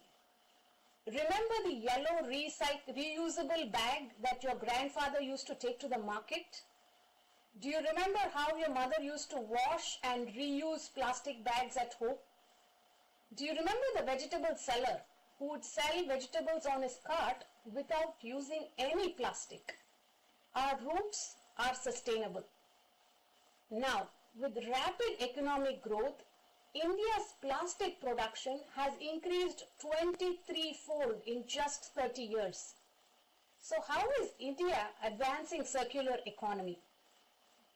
Remember the yellow reusable bag that your grandfather used to take to the market? Do you remember how your mother used to wash and reuse plastic bags at home? Do you remember the vegetable seller who would sell vegetables on his cart without using any plastic? Our roots are sustainable. Now, with rapid economic growth, India's plastic production has increased 23-fold in just 30 years. So how is India advancing circular economy?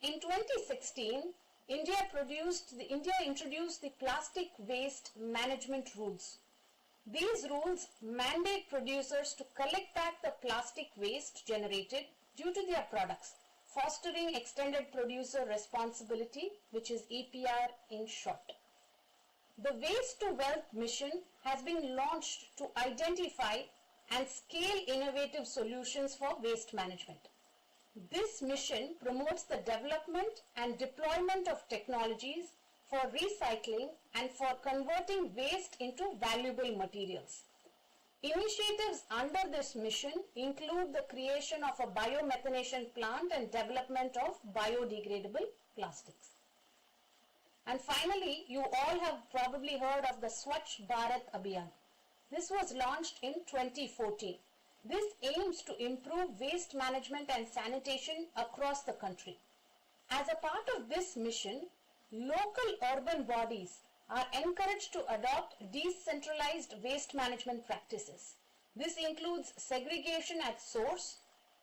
In 2016, India introduced the plastic waste management rules. These rules mandate producers to collect back the plastic waste generated due to their products, fostering extended producer responsibility, which is EPR in short. The Waste to Wealth mission has been launched to identify and scale innovative solutions for waste management. This mission promotes the development and deployment of technologies for recycling and for converting waste into valuable materials. Initiatives under this mission include the creation of a biomethanation plant and development of biodegradable plastics. And finally, you all have probably heard of the Swachh Bharat Abhiyan. This was launched in 2014. This aims to improve waste management and sanitation across the country. As a part of this mission, local urban bodies are encouraged to adopt decentralized waste management practices. This includes segregation at source,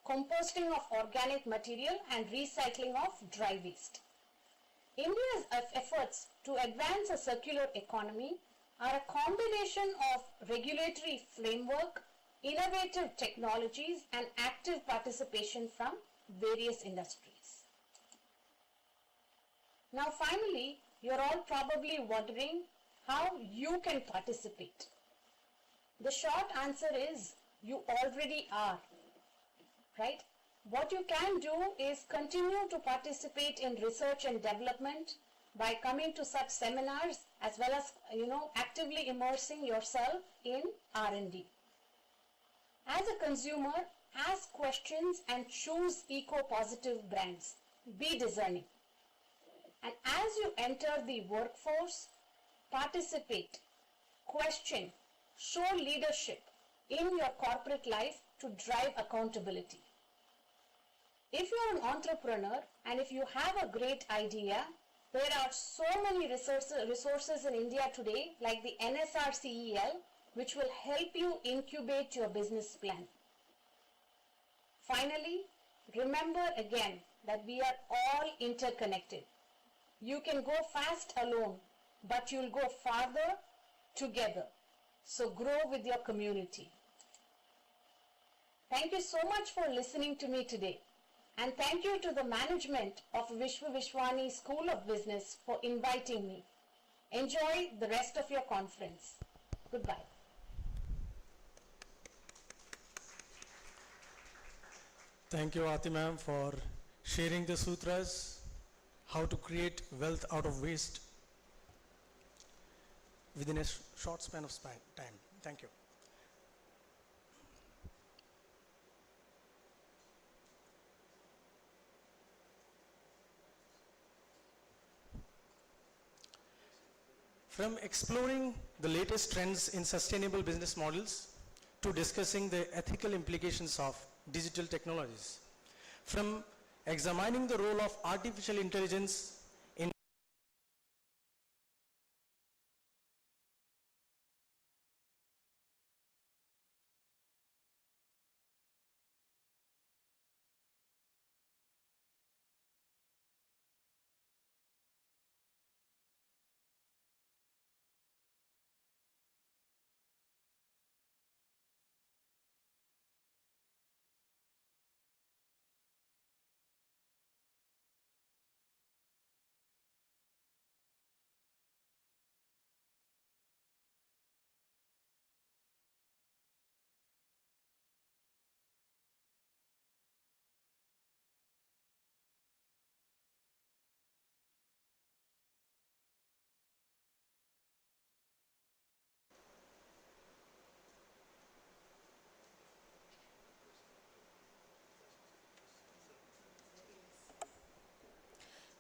composting of organic material and recycling of dry waste. India's efforts to advance a circular economy are a combination of regulatory framework, innovative technologies and active participation from various industries. Now finally, you're all probably wondering how you can participate. The short answer is you already are, right? What you can do is continue to participate in research and development by coming to such seminars as well as, actively immersing yourself in R&D. As a consumer, ask questions and choose eco-positive brands. Be discerning. And as you enter the workforce, participate, question, show leadership in your corporate life to drive accountability. If you're an entrepreneur and if you have a great idea, there are so many resources in India today like the NSRCEL, which will help you incubate your business plan. Finally, remember again that we are all interconnected. You can go fast alone, but you'll go farther together. So grow with your community. Thank you so much for listening to me today. And thank you to the management of Vishwa Vishwani School of Business for inviting me. Enjoy the rest of your conference. Goodbye. Thank you, Aarti ma'am, for sharing the sutras, how to create wealth out of waste within a short span of time. Thank you. From exploring the latest trends in sustainable business models to discussing the ethical implications of digital technologies, from examining the role of artificial intelligence in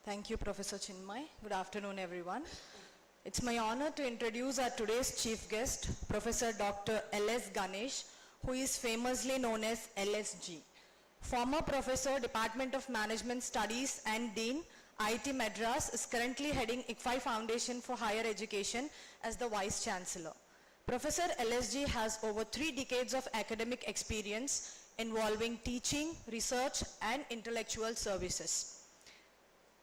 Thank you, Professor Chinmay. Good afternoon, everyone. It's my honor to introduce our today's chief guest, Professor Dr. L.S. Ganesh, who is famously known as LSG. Former Professor, Department of Management Studies and Dean, IIT Madras, is currently heading ICFI Foundation for Higher Education as the Vice Chancellor. Professor LSG has over 3 decades of academic experience involving teaching, research, and intellectual services.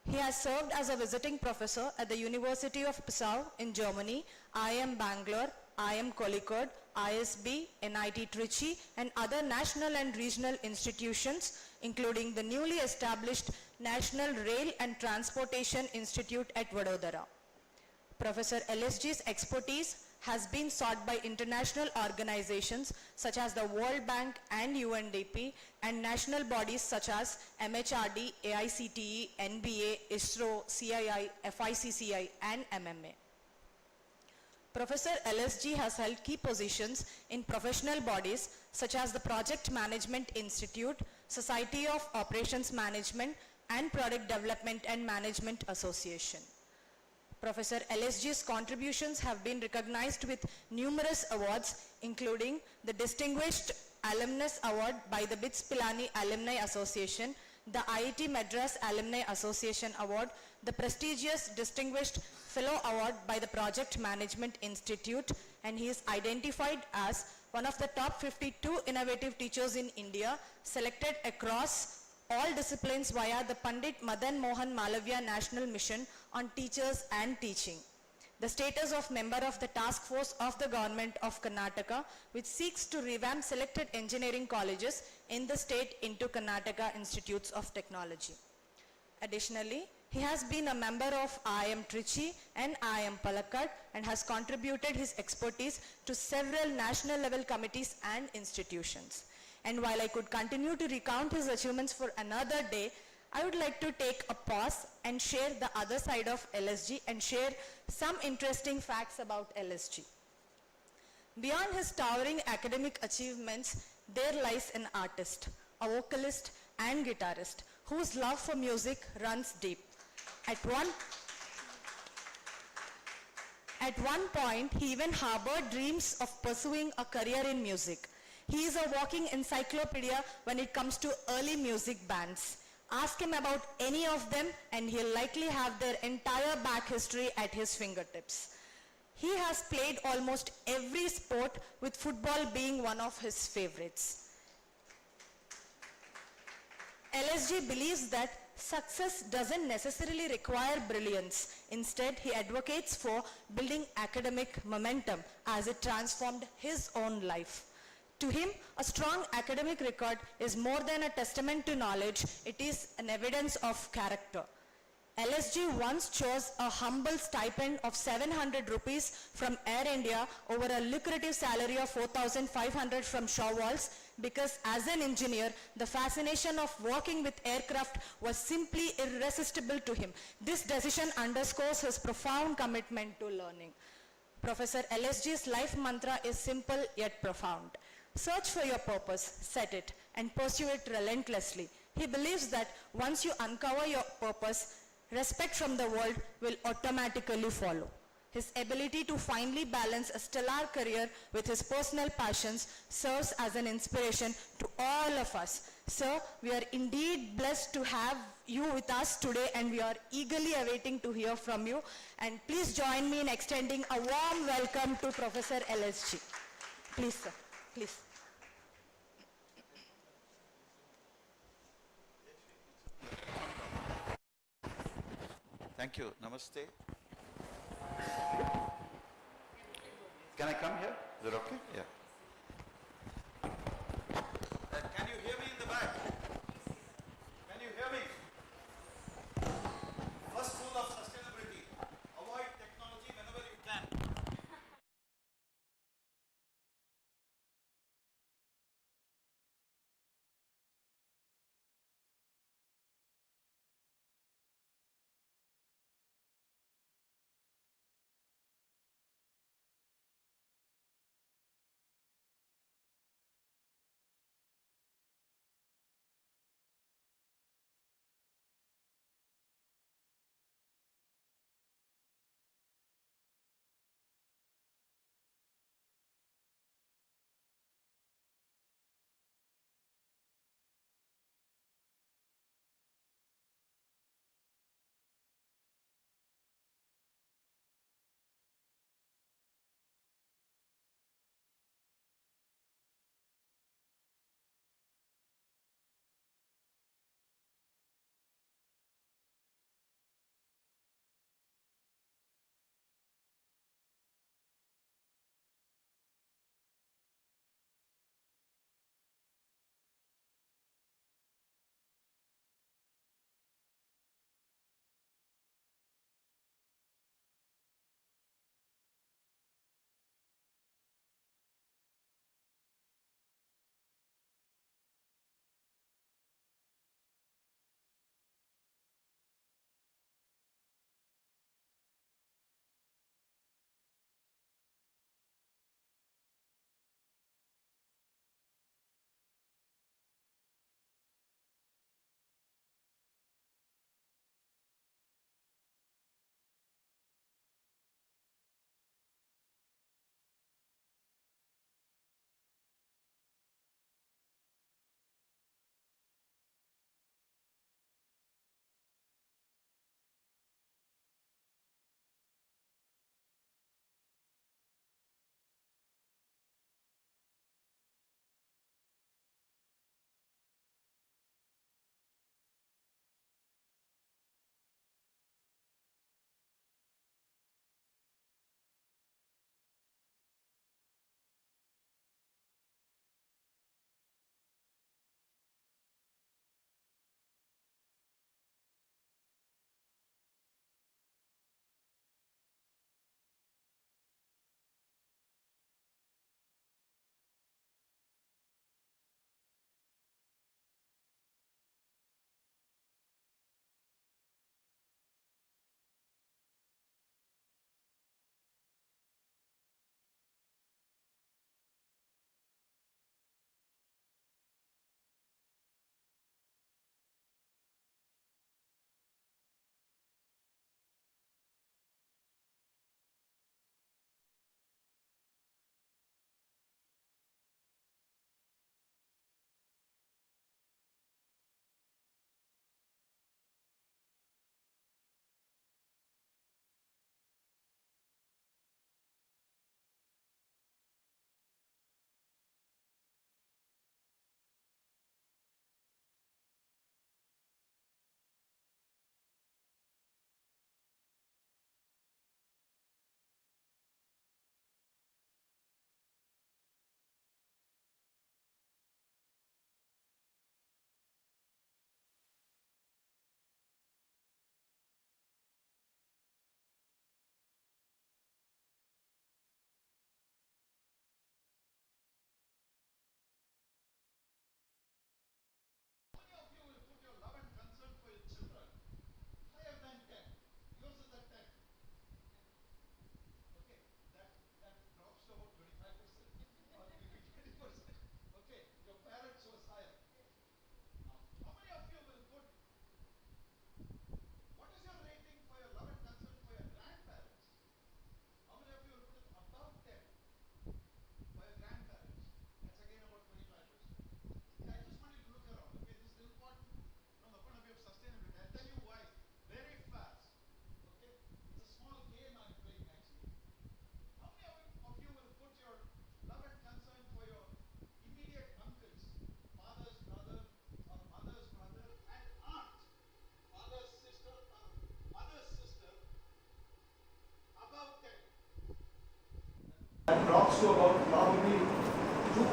He has served as a visiting professor at the University of Passau in Germany, IIM Bangalore, IIM Kozhikode, ISB, NIT Trichy, and other national and regional institutions, including the newly established National Rail and Transportation Institute at Vadodara. Professor LSG's expertise has been sought by international organizations such as the World Bank and UNDP and national bodies such as MHRD, AICTE, NBA, ISRO, CII, FICCI and MMA. Professor LSG has held key positions in professional bodies such as the Project Management Institute, Society of Operations Management and Product Development and Management Association. Professor LSG's contributions have been recognized with numerous awards, including the Distinguished Alumnus Award by the BITS Pilani Alumni Association, the IIT Madras Alumni Association Award, the prestigious Distinguished Fellow Award by the Project Management Institute, and he is identified as one of the top 52 innovative teachers in India, selected across all disciplines via the Pandit Madan Mohan Malaviya National Mission on Teachers and Teaching. The status of member of the task force of the government of Karnataka, which seeks to revamp selected engineering colleges in the state into Karnataka Institutes of Technology. Additionally, he has been a member of IIM Trichy and IIM Palakkad and has contributed his expertise to several national level committees and institutions. And while I could continue to recount his achievements for another day, I would like to take a pause and share the other side of LSG and share some interesting facts about LSG. Beyond his towering academic achievements, there lies an artist, a vocalist and guitarist whose love for music runs deep. At At one point, he even harbored dreams of pursuing a career in music. He is a walking encyclopedia when it comes to early music bands. Ask him about any of them and he'll likely have their entire back history at his fingertips. He has played almost every sport, with football being one of his favorites. LSG believes that success doesn't necessarily require brilliance. Instead, he advocates for building academic momentum as it transformed his own life. To him, a strong academic record is more than a testament to knowledge, it is an evidence of character. LSG once chose a humble stipend of 700 rupees from Air India over a lucrative salary of 4,500 from Shawwal's because as an engineer, the fascination of working with aircraft was simply irresistible to him. This decision underscores his profound commitment to learning. Professor LSG's life mantra is simple yet profound. Search for your purpose, set it, and pursue it relentlessly. He believes that once you uncover your purpose, respect from the world will automatically follow. His ability to finally balance a stellar career with his personal passions serves as an inspiration to all of us. Sir, we are indeed blessed to have you with us today and we are eagerly awaiting to hear from you. And please join me in extending a warm welcome to Professor LSG. Please, sir. Please. Thank you. Namaste. Can I come here? Is it okay? Yeah.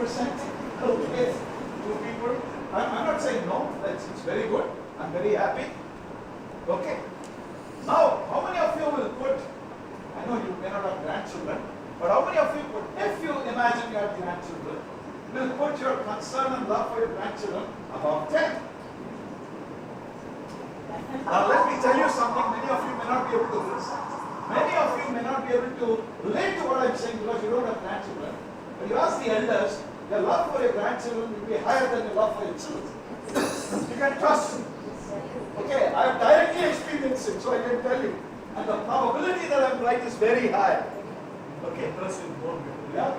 represent, okay, two people. I'm not saying no, it's very good. I'm very happy. Okay. Now, how many of you will put, I know you may not have grandchildren, but how many of you put, if you imagine you have grandchildren, will put your concern and love for your grandchildren above 10? Now let me tell you something, many of you may not be able to listen. Many of you may not be able to relate to what I'm saying because you don't have grandchildren. But you ask the elders, your love for your grandchildren will be higher than your love for your children. You can trust me. Okay, I have directly experienced it, so I can tell you. And the probability that I'm right is very high. Okay? Yeah?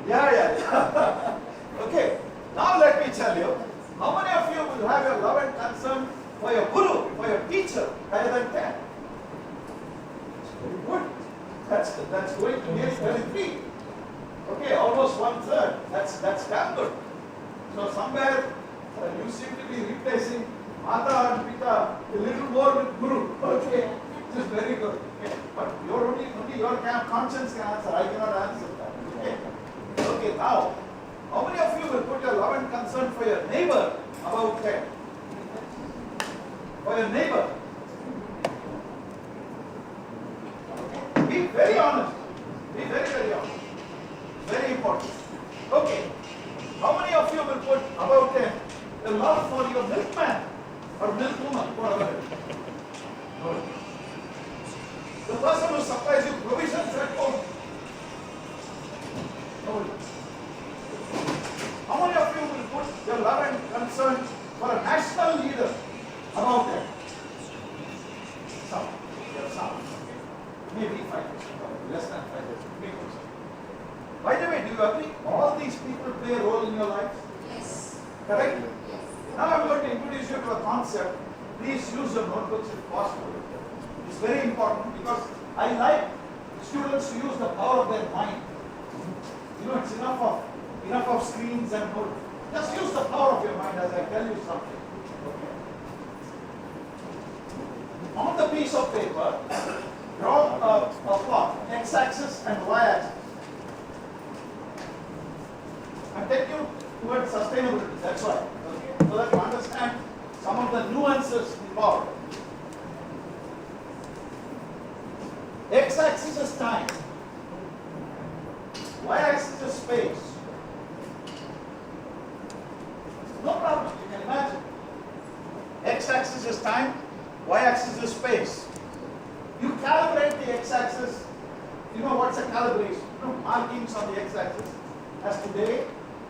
Yeah. Okay, now let me tell you, how many of you will have your love and concern for your guru, for your teacher, higher than 10? That's very good. That's going to nearly 33. Okay, almost 1/3. That's damn good. So somewhere you seem to be replacing Mata and Pita a little more with Guru. Okay, which is very good. Okay. But only your conscience can answer. I cannot answer that. Okay. Okay, now, how many of you will put your love and concern for your neighbor above 10? For your neighbor. Okay. Be very honest. Be very, very honest. Very important. Okay. How many of you will put above 10 the love for your milkman or milkwoman, whatever it is? No. The person who supplies you provisions at home. No. How many of you will put your love and concern for a national leader above 10? Some. Yes, some. Maybe 5%, less than 5%. By the way, do you agree? All these people play a role in your life? Yes. Correct? Yes. Now I'm going to introduce you to a concept. Please use your notebooks if possible. It's very important because I like students to use the power of their mind. You know, it's enough of screens and notes. Just use the power of your mind as I tell you something. Okay. On the piece of paper, draw a plot, x-axis and y-axis. I'm taking you towards sustainability, that's why. Okay. So that you understand some of the nuances involved. X-axis is time. Y-axis is space. No problem, you can imagine. X-axis is time, Y-axis is space. You calibrate the X-axis. You know what's a calibration? You know, markings on the X-axis as today,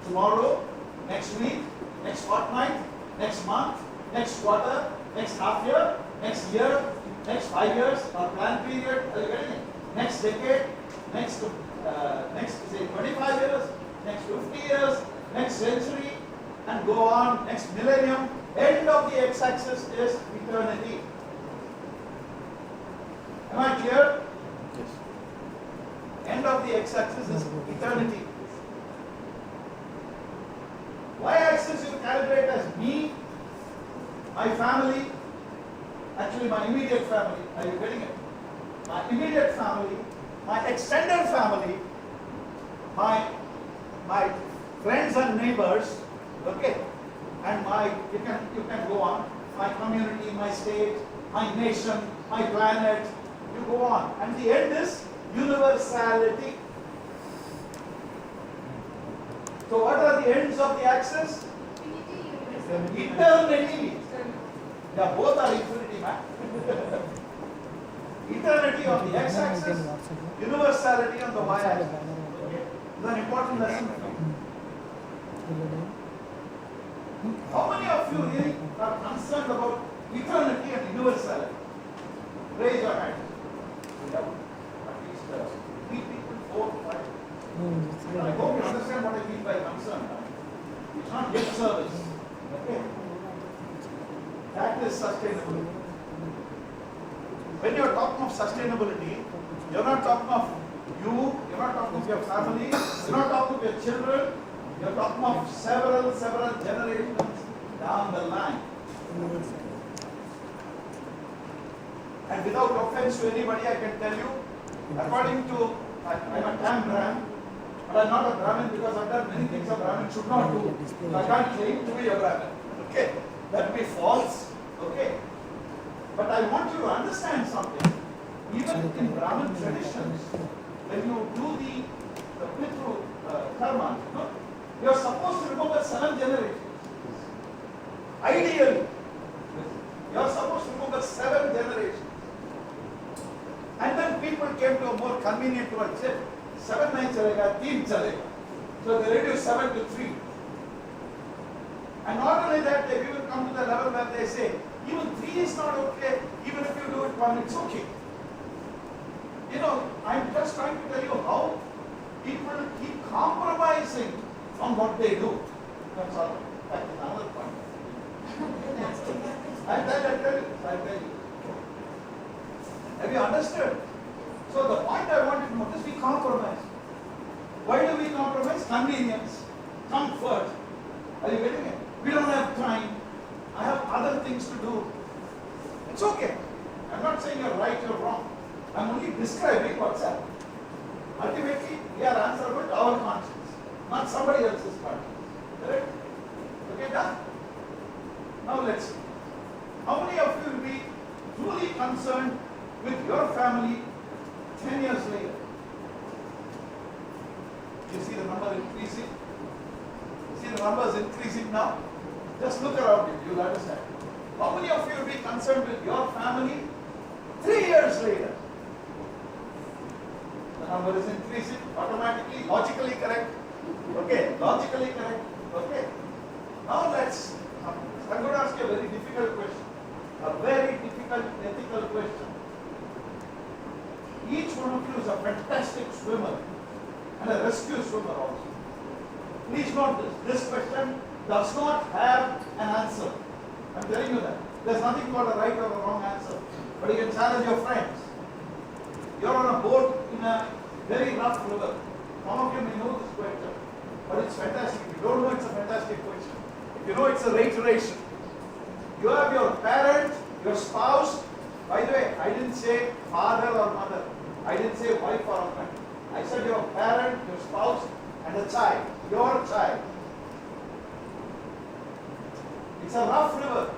tomorrow, next week, next fortnight, next month, next quarter, next half year, next year, next 5 years, or plan period, are you getting it? Next decade, next say 25 years, next 50 years, next century, and go on, next millennium. End of the x-axis is eternity. Am I clear? Yes. End of the x-axis is eternity. Y-axis you calibrate as me, my family, actually my immediate family. Are you getting it? My immediate family, my extended family, my friends and neighbors, okay, and you can go on, my community, my state, my nation, my planet, you go on. And the end is universality. So what are the ends of the axis? Eternity. Yeah, both are infinity, man. Eternity on the x-axis, universality on the y-axis. Okay. It's an important lesson. How many of you really are concerned about eternity and universality? Raise your hand. We have at least 3 people, 4, 5. I hope you understand what I mean by concern. It's not lip service. Okay? That is sustainability. When you are talking of sustainability, you are not talking of you, you are not talking of your family, you are not talking of your children, you are talking of several generations down the line. And without offense to anybody, I can tell you, according to I'm a damn Brahmin, but I'm not a Brahmin because I've done many things a Brahmin should not do. I can't claim to be a Brahmin. Okay, that would be false. Okay, but I want you to understand something. Even in Brahmin traditions, when you do the Pitru karma, you are supposed to remember 7 generations. Ideally, you are supposed to remember 7 generations. And then people came to a more convenient word, said 7 nahi chalega, 3 chalega. So they reduced 7 to 3. And not only that, they will come to the level where they say, even 3 is not okay, even if you do it 1, it's okay. You know, I'm just trying to tell you how people keep compromising on what they do. That's all. That is another point. I'll tell you. Have you understood? So the point I want you to notice, we compromise. Why do we compromise? Convenience, comfort. Are you getting it? We don't have time. I have other things to do. It's okay. I'm not saying you're right or wrong. I'm only describing what's happening. Ultimately, we are answerable to our conscience, not somebody else's conscience. Correct? Okay, done? Now let's see. How many of you will be truly concerned with your family 10 years later? You see the number increasing? You see the numbers increasing now? Just look around you, you'll understand. How many of you will be concerned with your family 3 years later? The number is increasing automatically, logically correct. Okay, logically correct. Okay. Now I'm going to ask you a very difficult question. A very difficult ethical question. Each one of you is a fantastic swimmer and a rescue swimmer also. Please note this. This question does not have an answer. I'm telling you that. There's nothing called a right or a wrong answer. But you can challenge your friends. You're on a boat in a very rough river. Some of you may know this question, but it's fantastic. If you don't know, it's a fantastic question. If you know, it's a reiteration. You have your parent, your spouse. By the way, I didn't say father or mother. I didn't say wife or husband. I said your parent, your spouse, and a child. Your child. It's a rough river.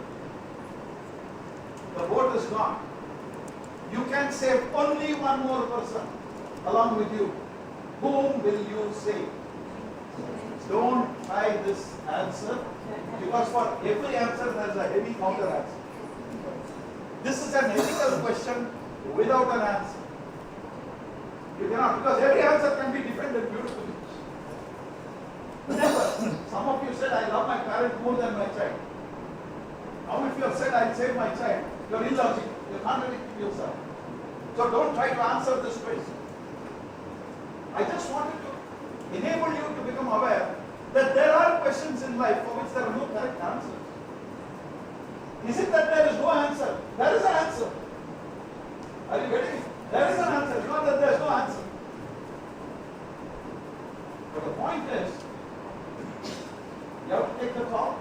The boat is gone. You can save only one more person along with you. Whom will you save? Don't try this answer, because for every answer there is a heavy counter answer. This is an ethical question without an answer. You cannot, because every answer can be defended beautifully. Never. Some of you said, I love my parent more than my child. Now if you have said, I'll save my child, you're illogical. You're contradicting yourself. So don't try to answer this question. I just wanted to enable you to become aware that there are questions in life for which there are no correct answers. Is it that there is no answer? There is an answer. Are you getting it? There is an answer. It's not that there is no answer. But the point is, you have to take the call.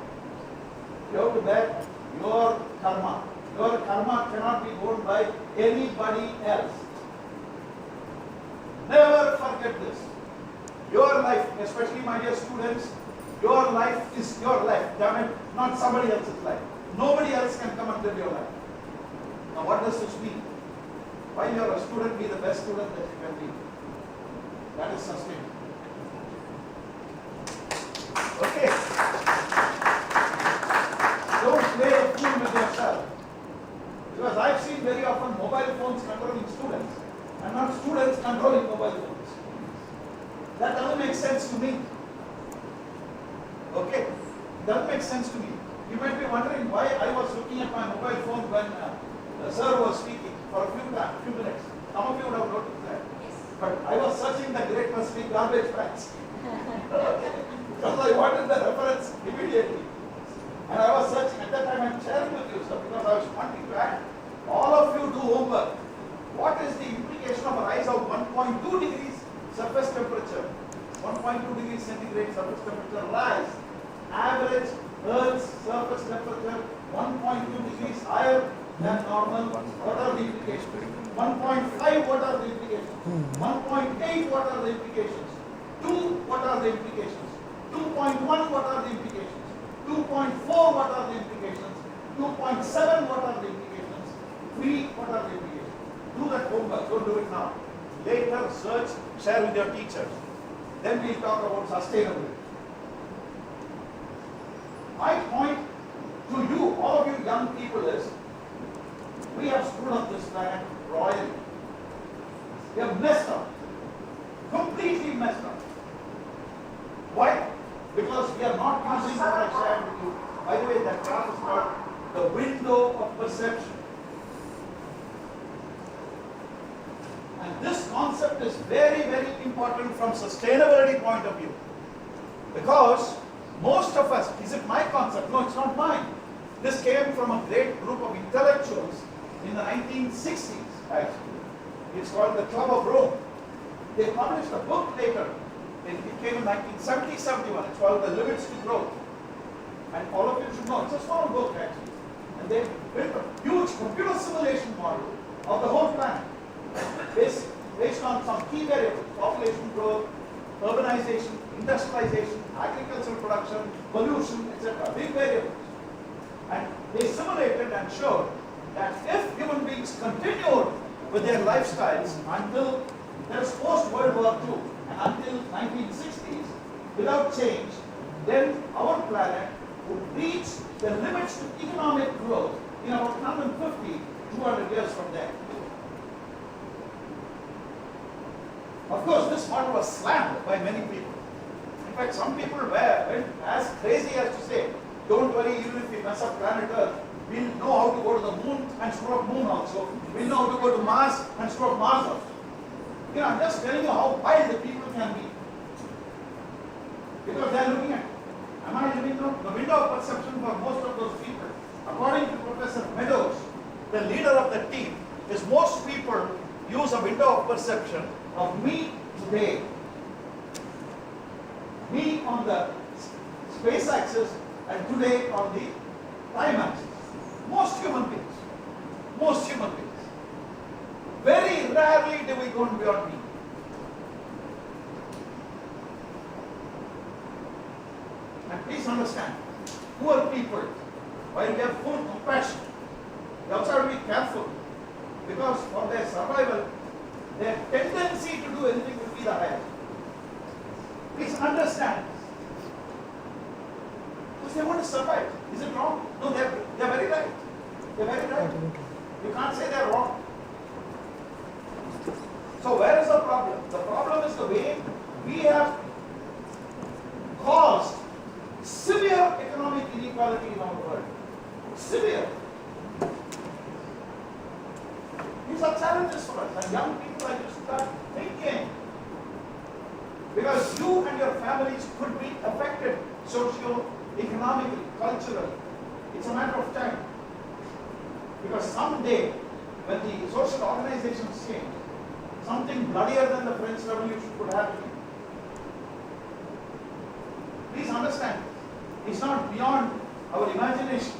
You have to bear your karma. Your karma cannot be borne by anybody else. Never forget this. Your life, especially my dear students, your life is your life. Damn it, not somebody else's life. Nobody else can come and live your life. Now what does this mean? While you are a student, be the best student that you can be. That is sustainable. Okay. Don't play the fool with yourself. Because I've seen very often mobile phones controlling students and not students controlling mobile phones. That doesn't make sense to me. Okay? Doesn't make sense to me. You might be wondering why I was looking at my mobile phone when the sir was speaking for a few minutes. Some of you would have noticed that. Yes. But I was searching the Great Must Be Garbage Patch. Because I wanted the reference immediately. And I was searching. At that time I'm sharing with you, sir, because I was wanting to add. All of you do homework. What is the implication of a rise of 1.2 degrees surface temperature? 1.2 degrees centigrade surface temperature rise. Average Earth's surface temperature 1.2 degrees higher than normal, what are the implications? 1.5, what are the implications? 1.8, what are the implications? 2, what are the implications? 2.1, what are the implications? 2.4, what are the implications? 2.7, what are the implications? 3, what are the implications? Do that homework, don't do it now. Later, search, share with your teachers. Then we'll talk about sustainability. My point to you, all of you young people, is we have screwed up this planet royally. We have messed up. Completely messed up. Why? Because we are not using what I shared with you. By the way, that graph is called the window of perception. And this concept is very, very important from sustainability point of view. Because most of us, is it my concept? No, it's not mine. This came from a great group of intellectuals in the 1960s, actually. It's called the Club of Rome. They published a book later. It came in 1970-71. It's called The Limits to Growth. And all of you should know, it's a small book actually. And they built a huge computer simulation model of the whole planet based on some key variables: population growth, urbanization, industrialization, agricultural production, pollution, etc. Big variables. And they simulated and showed that if human beings continued with their lifestyles until there's post-World War II and until 1960s without change, then our planet would reach the limits to economic growth in about 150, 200 years from there. Of course, this model was slammed by many people. In fact, some people went as crazy as to say, don't worry, even if we mess up planet Earth, we'll know how to go to the moon and screw up moon also. We'll know how to go to Mars and screw up Mars also. You know, I'm just telling you how wild the people can be. Because they're looking at, am I living the window of perception for most of those people? According to Professor Meadows, the leader of the team, is most people use a window of perception of me today. Me on the space axis and today on the time axis. Most human beings. Most human beings. Very rarely do we go beyond me. And please understand, poor people, while we have full compassion, we also have to be careful, because for their survival, their tendency to do anything will be the highest. Please understand. Because they want to survive. Is it wrong? No, they're very right. They're very right. You can't say they're wrong. So where is the problem? The problem is the way we have caused severe economic inequality in our world. Severe. These are challenges for us, and young people are just start thinking. Because you and your families could be affected socio-economically, culturally. It's a matter of time. Because someday, when the social organizations change, something bloodier than the French Revolution could happen. Please understand, it's not beyond our imagination.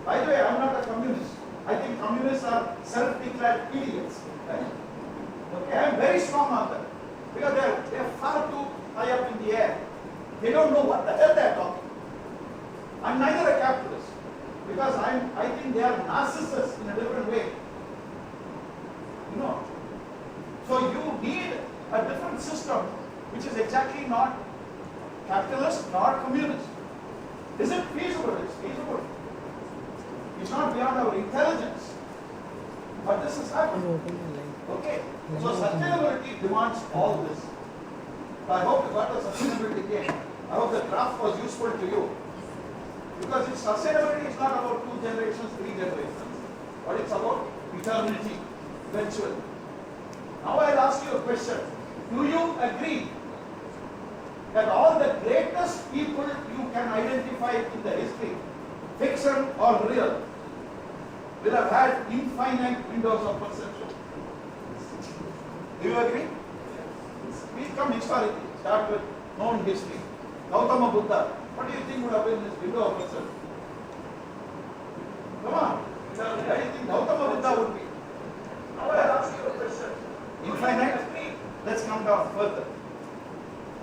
By the way, I'm not a communist. I think communists are self-declared idiots. Right? Okay, I'm very strong on that. Because they're far too high up in the air. They don't know what the hell they're talking. I'm neither a capitalist. Because I think they are narcissists in a different way. You know. So you need a different system which is exactly not capitalist nor communist. Is it feasible? It's feasible. It's not beyond our intelligence. But this is happening. Okay. So sustainability demands all this. So I hope you got the sustainability game. I hope the graph was useful to you. Because sustainability is not about 2 generations, 3 generations. But it's about eternity, eventually. Now I'll ask you a question. Do you agree that all the greatest people you can identify in the history, fiction or real, will have had infinite windows of perception? Do you agree? We come historically, start with known history. Gautama Buddha, what do you think would have been his window of perception? Come on. Anything Gautama Buddha would be. Infinite. Let's come down further.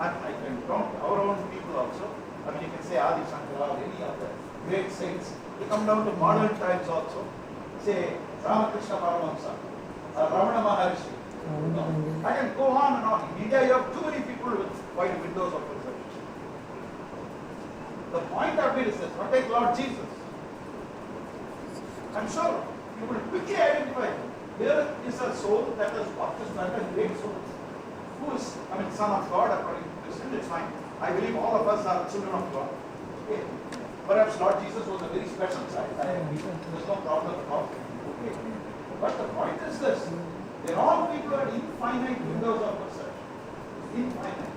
And I can count our own people also. I mean, you can say Adi Shankara or any of the great saints. We come down to modern times also. Say Ramakrishna Paramahamsa, Ramana Maharishi. No. I can go on and on. In India, you have too many people with wide windows of perception. The point of it is this: protect Lord Jesus. I'm sure you will quickly identify. Here is a soul that is baptized by a great soul. Who is, I mean, son of God according to Christian, it's fine. I believe all of us are children of God. Okay. Perhaps Lord Jesus was a very special child. There's no problem at all. Okay. But the point is this: they're all people at infinite windows of perception. Infinite.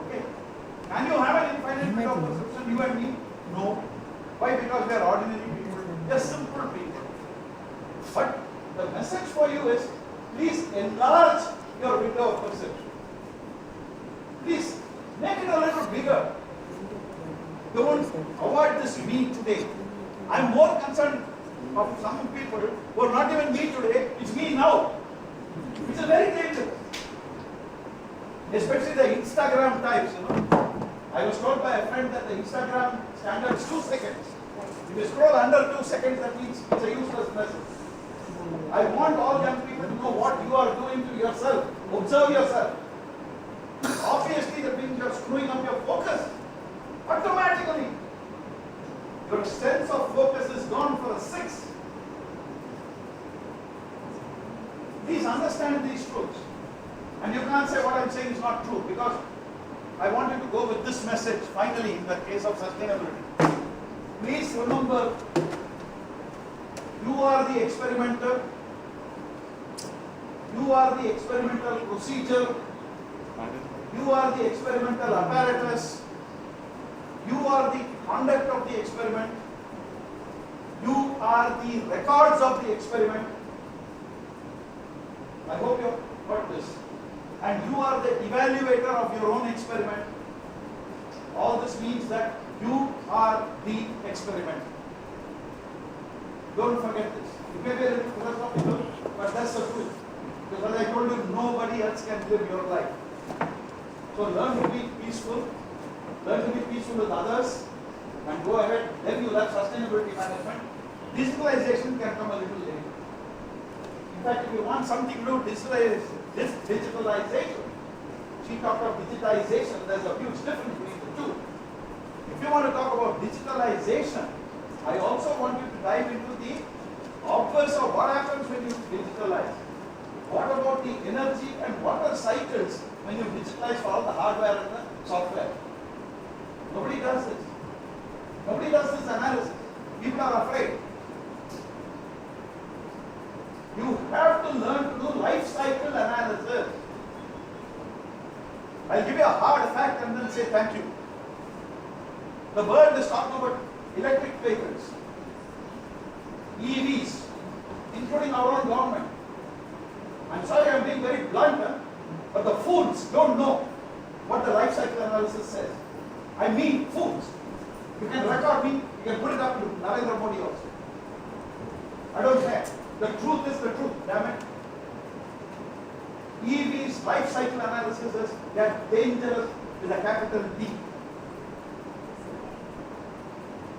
Okay. Can you have an infinite window of perception, you and me? No. Why? Because we are ordinary people. They're simple people. But the message for you is, please enlarge your window of perception. Please make it a little bigger. Don't avoid this me today. I'm more concerned of some people who are not even me today, it's me now. Which is very dangerous. Especially the Instagram types, you know. I was told by a friend that the Instagram standard is 2 seconds. If you scroll under 2 seconds, that means it's a useless message. I want all young people to know what you are doing to yourself. Observe yourself. Obviously, that means you are screwing up your focus. Automatically. Your sense of focus is gone for a 6. Please understand these truths. And you can't say what I'm saying is not true, because I want you to go with this message finally in the case of sustainability. Please remember, you are the experimenter, you are the experimental procedure, you are the experimental apparatus, you are the conduct of the experiment, you are the records of the experiment. I hope you have got this. And you are the evaluator of your own experiment. All this means that you are the experiment. Don't forget this. It may be a little philosophical, but that's the truth. Because as I told you, nobody else can live your life. So learn to be peaceful, learn to be peaceful with others, and go ahead. Then you learn sustainability management. Digitalization can come a little later. In fact, if you want something to do digitalization, she talked of digitization, there's a huge difference between the two. If you want to talk about digitalization, I also want you to dive into the obverse of what happens when you digitalize. What about the energy and water cycles when you digitalize for all the hardware and the software? Nobody does this. Nobody does this analysis. People are afraid. You have to learn to do life cycle analysis. I'll give you a hard fact and then say thank you. The world is talking about electric vehicles, EVs, including our own government. I'm sorry I'm being very blunt, but the fools don't know what the life cycle analysis says. I mean fools. You can record me, you can put it up to Narendra Modi also. I don't care. The truth is the truth, damn it. EV's life cycle analysis is they are dangerous with a capital D.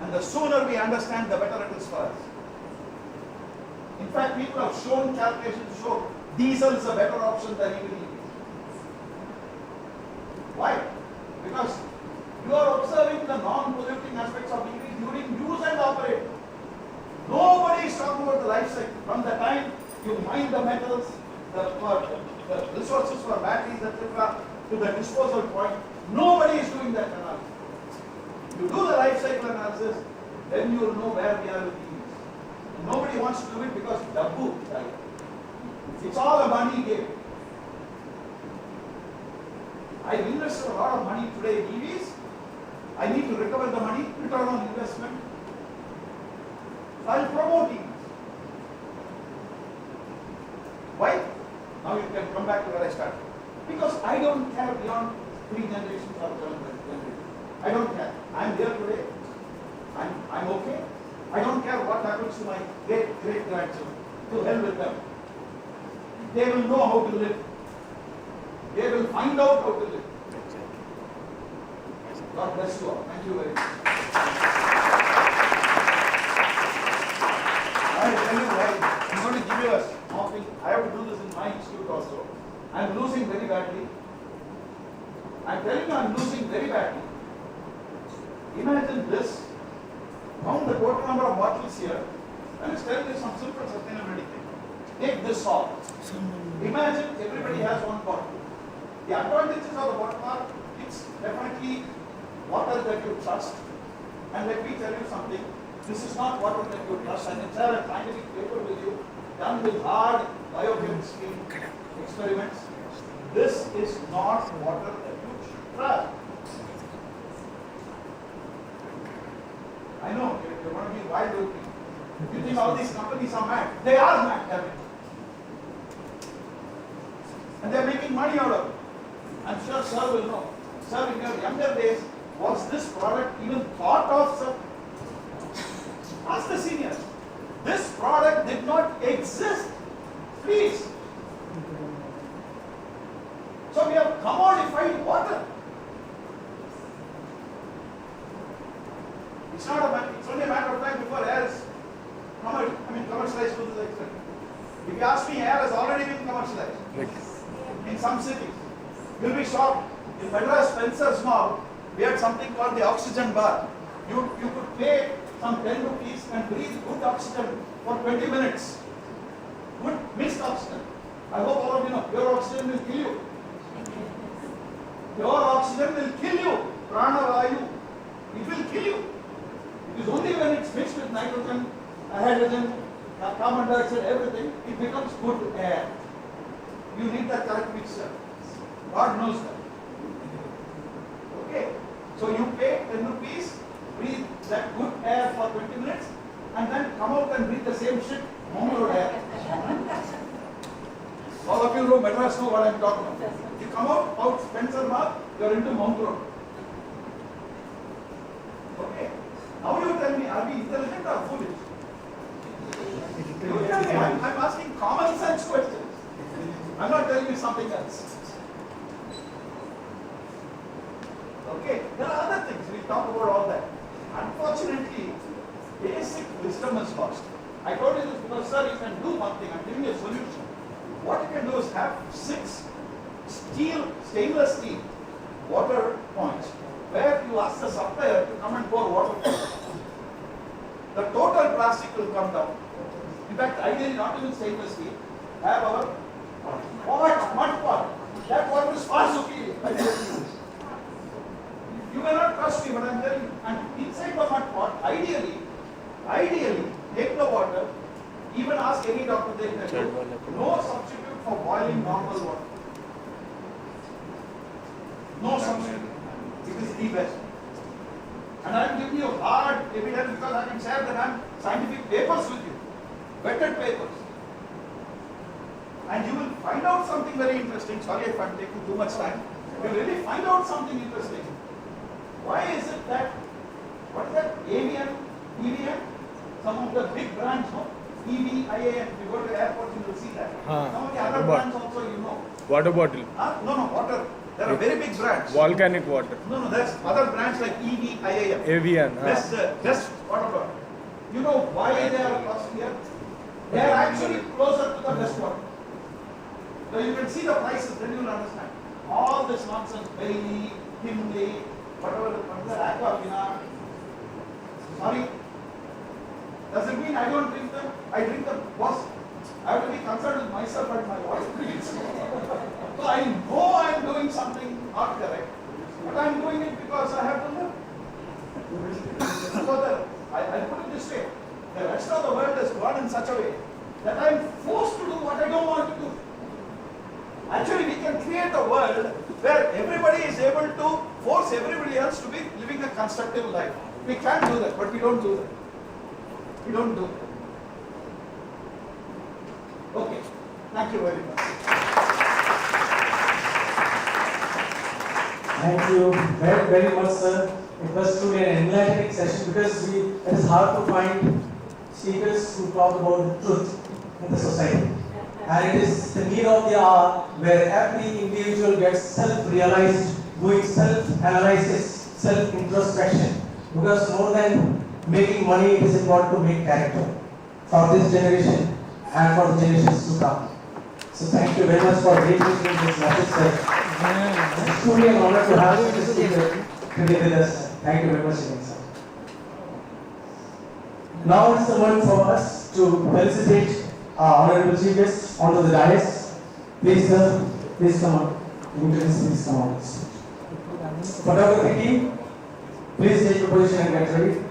And the sooner we understand, the better it is for us. In fact, people have shown calculations to show diesel is a better option than even EV. Why? Because you are observing the non-polluting aspects of EV during use and operation. Nobody is talking about the life cycle. From the time you mine the metals, the resources for batteries, etc., to the disposal point, nobody is doing that analysis. You do the life cycle analysis, then you will know where we are with EVs. Nobody wants to do it because Dabbu, right? It's all a money game. I've invested a lot of money today in EVs. I need to recover the money, return on investment. So I'll promote EVs. Why? Now you can come back to where I started. Because I don't care beyond 3 generations or 7 generations. I don't care. I'm here today. I'm okay. I don't care what happens to my great-great-grandchildren. To hell with them. They will know how to live. They will find out how to live. God bless you all. Thank you very much. I tell you why. I'm going to give you a small thing. I have to do this in my institute also. I'm losing very badly. I'm telling you, I'm losing very badly. Imagine this. Count the total number of bottles here. I'm just telling you some simple sustainability thing. Take this salt. Imagine everybody has one bottle. The advantages of the bottle are it's definitely water that you trust. And let me tell you something. This is not water that you trust. I can share a scientific paper with you done with hard biochemistry experiments. This is not water that you should trust. I know you're going to be wild looking. You think all these companies are mad. They are mad, damn it. And they're making money out of it. I'm sure sir will know. Sir, in your younger days, was this product even thought of, sir? Ask the seniors. This product did not exist. Please. So we have commodified water. It's not a matter, it's only a matter of time before air is commercialized to this extent. If you ask me, air has already been commercialized. In some cities. You'll be shocked. In Madras Spencer's Mall, we had something called the oxygen bar. You could pay some 10 rupees and breathe good oxygen for 20 minutes. Good mixed oxygen. I hope all of you know, pure oxygen will kill you. Pure oxygen will kill you. Prana Vayu. It will kill you. It is only when it's mixed with nitrogen, hydrogen, carbon dioxide, everything, it becomes good air. You need that correct mixture. God knows that. Okay. So you pay 10 rupees, breathe that good air for 20 minutes, and then come out and breathe the same shit, Mount Road air. All of you know Madras know what I'm talking about. You come out Spencer Mall, you're into Mount Road. Okay. Now you tell me, are we intelligent or foolish? You tell me, I'm asking common sense questions. I'm not telling you something else. Okay, there are other things. We talk about all that. Unfortunately, basic wisdom is lost. I told you this because, sir, you can do one thing. I'm giving you a solution. What you can do is have 6 stainless steel water points where you ask the supplier to come and pour water. The total plastic will come down. In fact, ideally not even stainless steel. Have our mud pot. That water is far superior. You may not trust me, but I'm telling you. And inside the mud pot, ideally, take the water, even ask any doctor, they can tell you, no substitute for boiling normal water. No substitute. It is the best. And I'm giving you hard evidence because I can share that I'm scientific papers with you. Vetted papers. And you will find out something very interesting. Sorry if I'm taking too much time. You will really find out something interesting. Why is it that, what is that, AVN, EVN? Some of the big brands, no? EVIAN, if you go to airports, you will see that. Some of the other brands also, you know. Water bottle. No, water. There are very big brands. Volcanic water. No, there's other brands like EVIAN. Avian. Best water bottle. You know why they are costlier? They are actually closer to the best water. So you can see the prices, then you will understand. All this nonsense, Bailey, Himley, whatever, Aquafina. Sorry. Does it mean I don't drink them? I drink them. Boss, I have to be concerned with myself and my wife. So I know I am doing something not correct, but I am doing it because I have to live. So I'll put it this way. The rest of the world has gone in such a way that I am forced to do what I don't want to do. Actually, we can create a world where everybody is able to force everybody else to be living a constructive life. We can do that, but we don't do that. We don't do that. Okay. Thank you very much. Thank you very, very much, sir. It was truly an enlightening session because it is hard to find speakers who talk about the truth in the society. And it is the need of the hour where every individual gets self-realized, doing self-analysis, self-introspection. Because more than making money, it is important to make character for this generation and for the generations to come. So thank you very much for reiterating this message, sir. It's truly an honor to have such a speaker today with us. Thank you very much again, sir. Now it's the moment for us to felicitate our honorable chief guest onto the dais. Please, sir, please come on. Interns, please come on. Photography team, please take your position and get ready.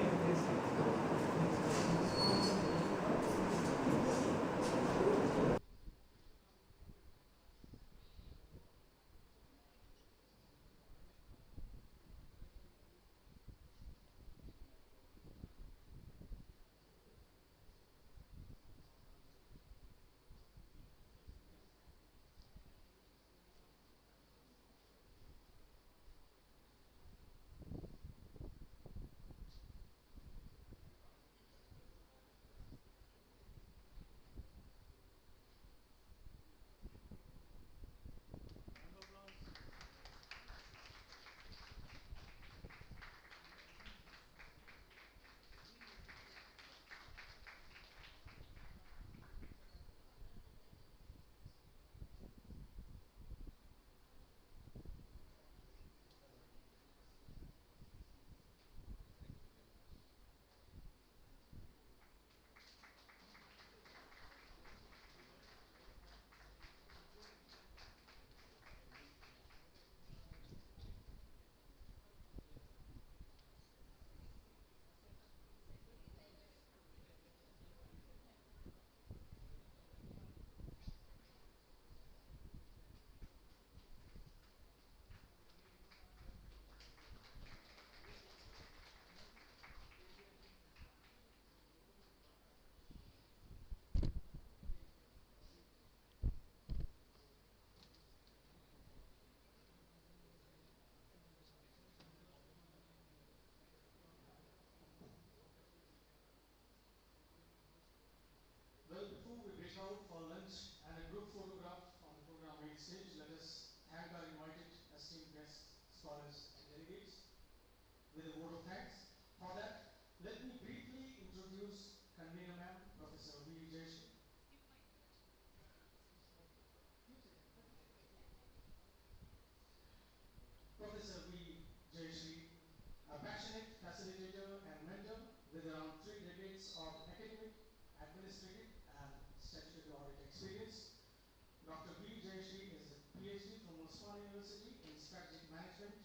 Well, before we break out for lunch and a group photograph on the program main stage, let us thank our invited esteemed guests, scholars and delegates with a vote of thanks. For that, let me briefly introduce convener ma'am, Professor V. Jayashree. Professor V. Jayashree, a passionate facilitator and mentor with around 3 decades of academic, administrative and statutory audit experience. Dr. V. Jayashree is a PhD from Osman University in Strategic Management,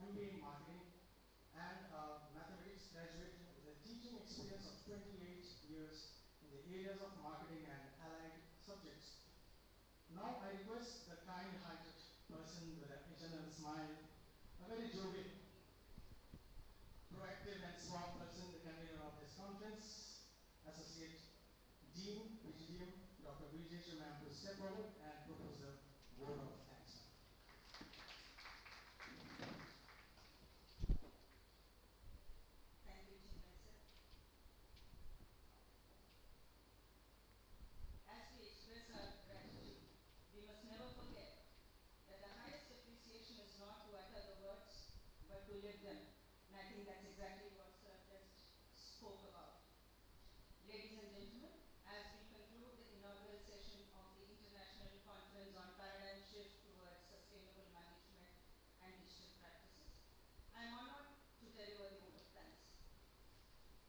MBA in Marketing, and a mathematics graduate with a teaching experience of 28 years in the areas of marketing and allied subjects. Now I request the kind-hearted person with an eternal smile, a very jovial, proactive and suave person, the convener of this conference, Associate Dean, PGDM, Dr. V. Jayashree ma'am, to step forward and propose the vote of thanks. Thank you, Chinmay sir. As we express our gratitude, we must never forget that the highest appreciation is not to utter the words, but to live them. And I think that's exactly what sir just spoke about. Ladies and gentlemen, as we conclude the inaugural session of the International Conference on Paradigm Shift towards Sustainable Management and Digital Practices, I am honored to deliver the vote of thanks.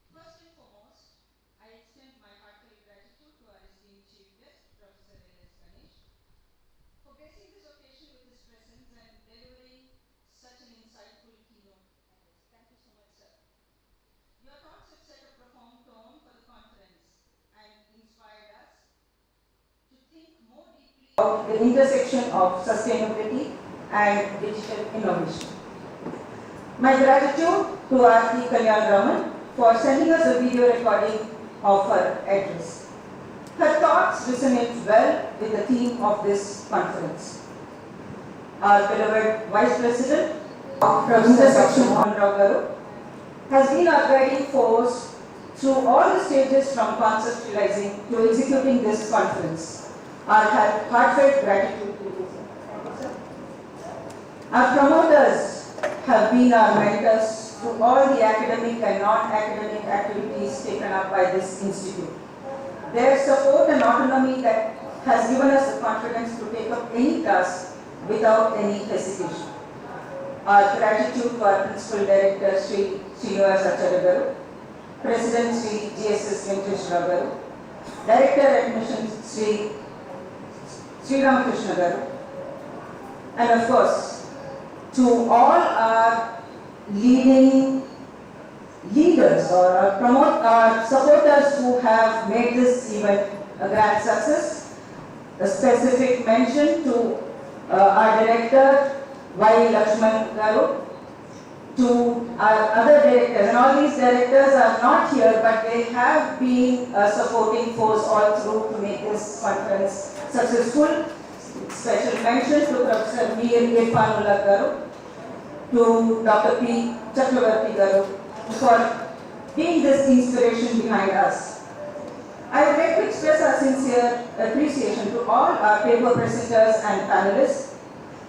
First and foremost, I extend my heartfelt gratitude to our esteemed chief guest, Professor L.S. Ganesh, for gracing this occasion with his presence and delivering such an insightful keynote address. Thank you so much, sir. Your talks have set a profound tone for the conference and inspired us to think more deeply about the intersection of sustainability and digital innovation. My gratitude to Aarti Kalyan Raman for sending us a video recording of her address. Her thoughts resonate well with the theme of this conference. Our beloved Vice President of Intersection Honorable Garu has been our guiding force through all the stages from conceptualizing to executing this conference. Our heartfelt gratitude to you. Our promoters have been our mentors through all the academic and non-academic activities taken up by this institute. Their support and autonomy that has given us the confidence to take up any task without any hesitation. Our gratitude to our Principal Director, Sri Srinivas Acharya Garu, President Sri GSS Venkateshwara Garu, Director Admissions Sri Sri Ramakrishna Garu, and of course, to all our leading leaders or our supporters who have made this event a grand success. A specific mention to our director, Y. Lakshman Garu, to our other directors, and all these directors are not here, but they have been a supporting force all through to make this conference successful. Special mention to Professor Mir Irfanullah Garu, to Dr. P. Chakravarti Garu for being this inspiration behind us. I would like to express our sincere appreciation to all our paper presenters and panelists.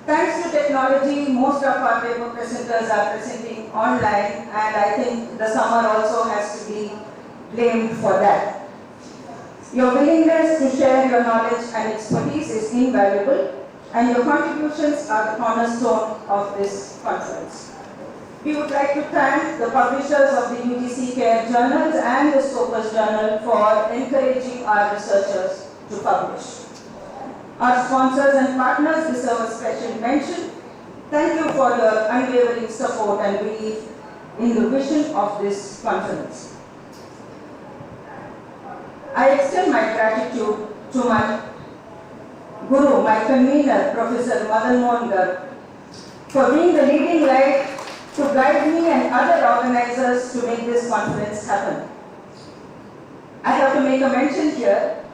Thanks to technology, most of our paper presenters are presenting online, and I think the summer also has to be blamed for that. Your willingness to share your knowledge and expertise is invaluable, and your contributions are the cornerstone of this conference. We would like to thank the publishers of the UGC CARE journals and the Scopus Journal for encouraging our researchers to publish. Our sponsors and partners deserve a special mention. Thank you for your unwavering support and belief in the vision of this conference. I extend my gratitude to my Guru, my convener, Professor Madan Mohan Garu, for being the leading light to guide me and other organizers to make this conference happen. I have to make a mention here.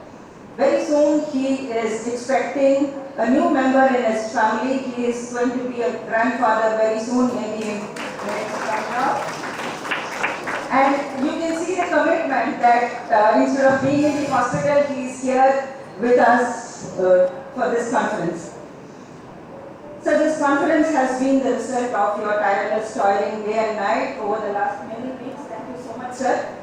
Very soon he is expecting a new member in his family. He is going to be a grandfather very soon, maybe in next month. And you can see the commitment that instead of being in the hospital, he is here with us for this conference. So this conference has been the result of your tireless toiling day and night over the last many weeks. Thank you so much, sir.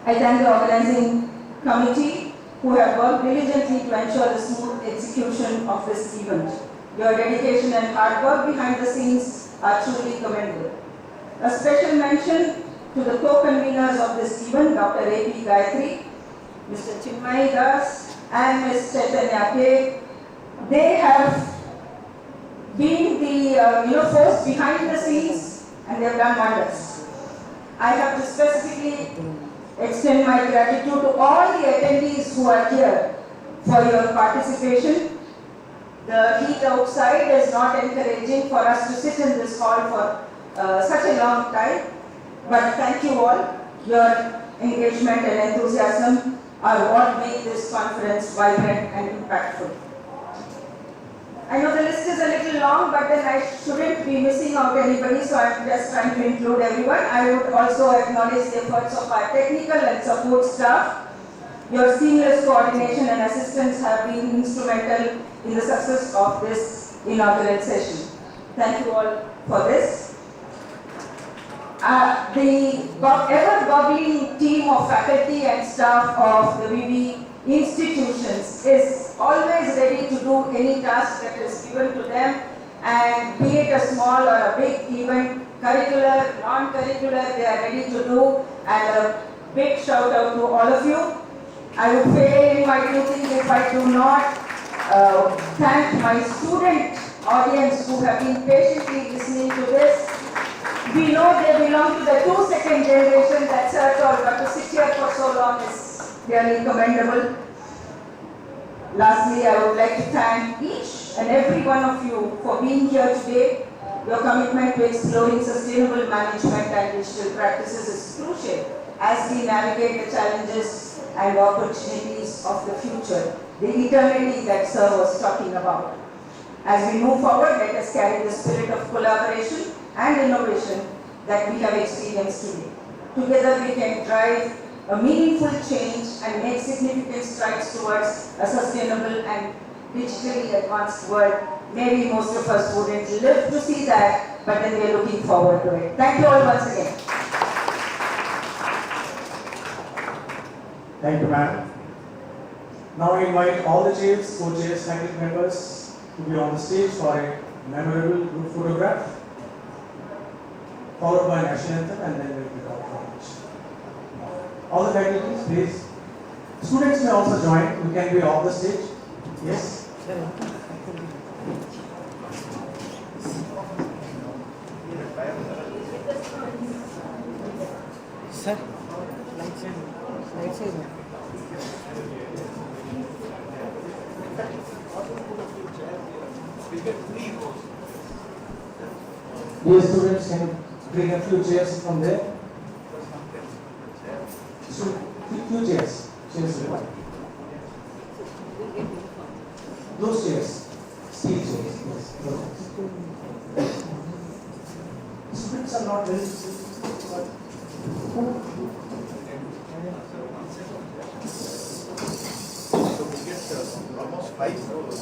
I thank the organizing committee who have worked diligently to ensure the smooth execution of this event. Your dedication and hard work behind the scenes are truly commendable. A special mention to the co-conveners of this event, Dr. A.P. Gayatri, Mr. Chinmay Das, and Ms. Chaitanya K. They have been the force behind the scenes, and they have done wonders. I have to specifically extend my gratitude to all the attendees who are here for your participation. The heat outside is not encouraging for us to sit in this hall for such a long time, but thank you all. Your engagement and enthusiasm are what make this conference vibrant and impactful. I know the list is a little long, but then I shouldn't be missing out anybody, so I'm just trying to include everyone. I would also acknowledge the efforts of our technical and support staff. Your seamless coordination and assistance have been instrumental in the success of this inaugural session. Thank you all for this. The ever-bubbling team of faculty and staff of the VV institutions is always ready to do any task that is given to them, and be it a small or a big event, curricular, non-curricular, they are ready to do, and a big shout out to all of you. I would fail in my duty if I do not thank my student audience who have been patiently listening to this. We know they belong to the 2nd generation, that's all, but to sit here for so long is really commendable. Lastly, I would like to thank each and every one of you for being here today. Your commitment to exploring sustainable management and digital practices is crucial as we navigate the challenges and opportunities of the future, the eternity that Sir was talking about. As we move forward, let us carry the spirit of collaboration and innovation that we have experienced today. Together we can drive a meaningful change and make significant strides towards a sustainable and digitally advanced world. Maybe most of us wouldn't live to see that, but then we are looking forward to it. Thank you all once again. Thank you, ma'am. Now I invite all the chairs, co-chairs, faculty members to be on the stage for a memorable group photograph, followed by national anthem, and then we'll pick up from each. All the faculties, please. Students may also join. You can be off the stage. Yes. Sir, light side. Dear students, can you bring a few chairs from there? Few chairs. Chairs required. Those chairs. Steel chairs. Yes. Those chairs. Students are not very Almost 5 rows.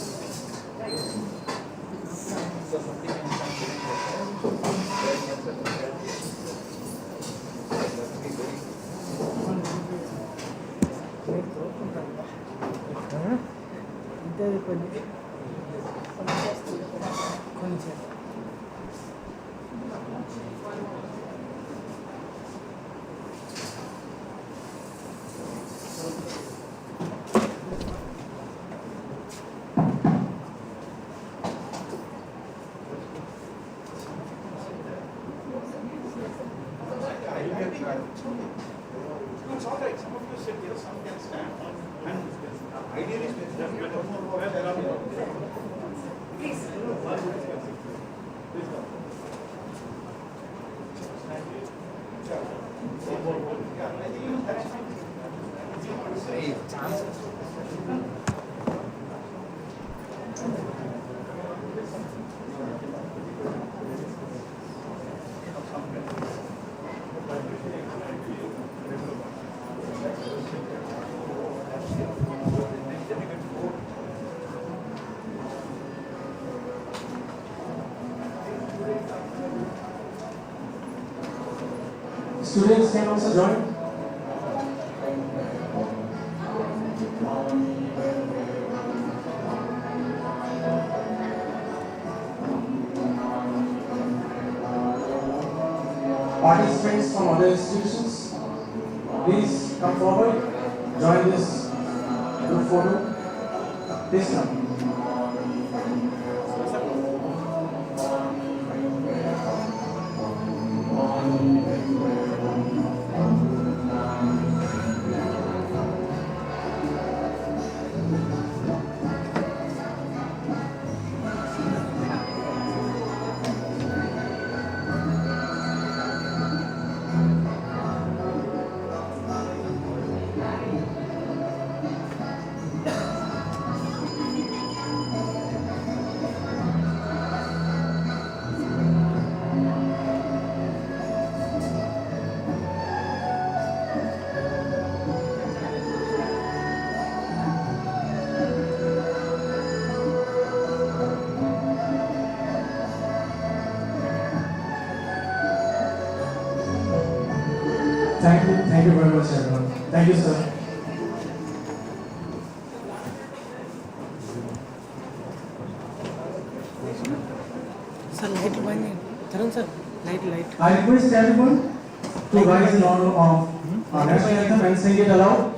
It's all right. Some of you sit here, some can stand. And ideally, where there are more. Please. Students can also join. Participants from other institutions, please come forward, join this group photo. Please come. Thank you very much, everyone. Thank you, sir. Sir, light one. Tarun sir, light. I request everyone to rise in honor of our national anthem and sing it aloud.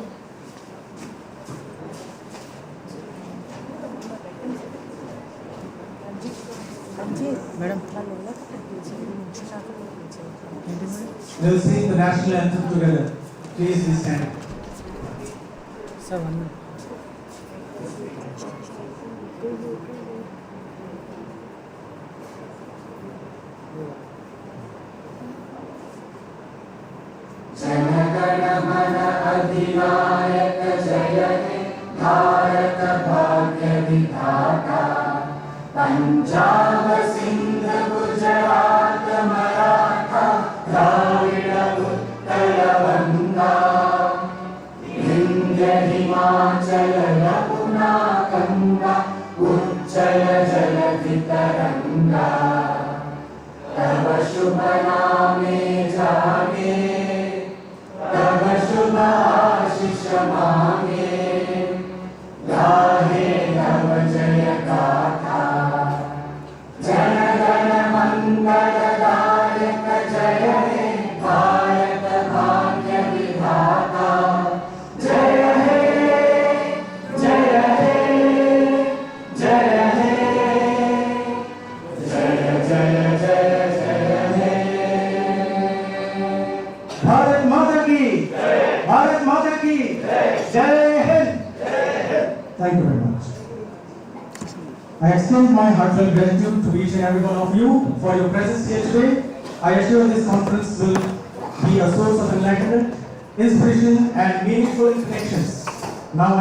Madam. We'll sing the national anthem together. Please be standing. Sir, 1 minute. Jana Gana Mana अधिनायक जय हे भारत भाग्य विधाता पंजाब सिंध गुजरात मराठा द्राविड़ उत्कल शुभ नामे जागे, तब शुभ आशीष मांगे, गाहे तब जय गाथा। जन गण मंगलदायक जय हे भारत भाग्य विधाता। जय हे जय हे जय हे जय जय जय जय हे। भारत माता की भारत माता की जय Hind. Thank you very much. I extend my heartfelt gratitude to each and every one of you for your presence here today. I assure this conference will be a source of enlightenment, inspiration and meaningful connections. Now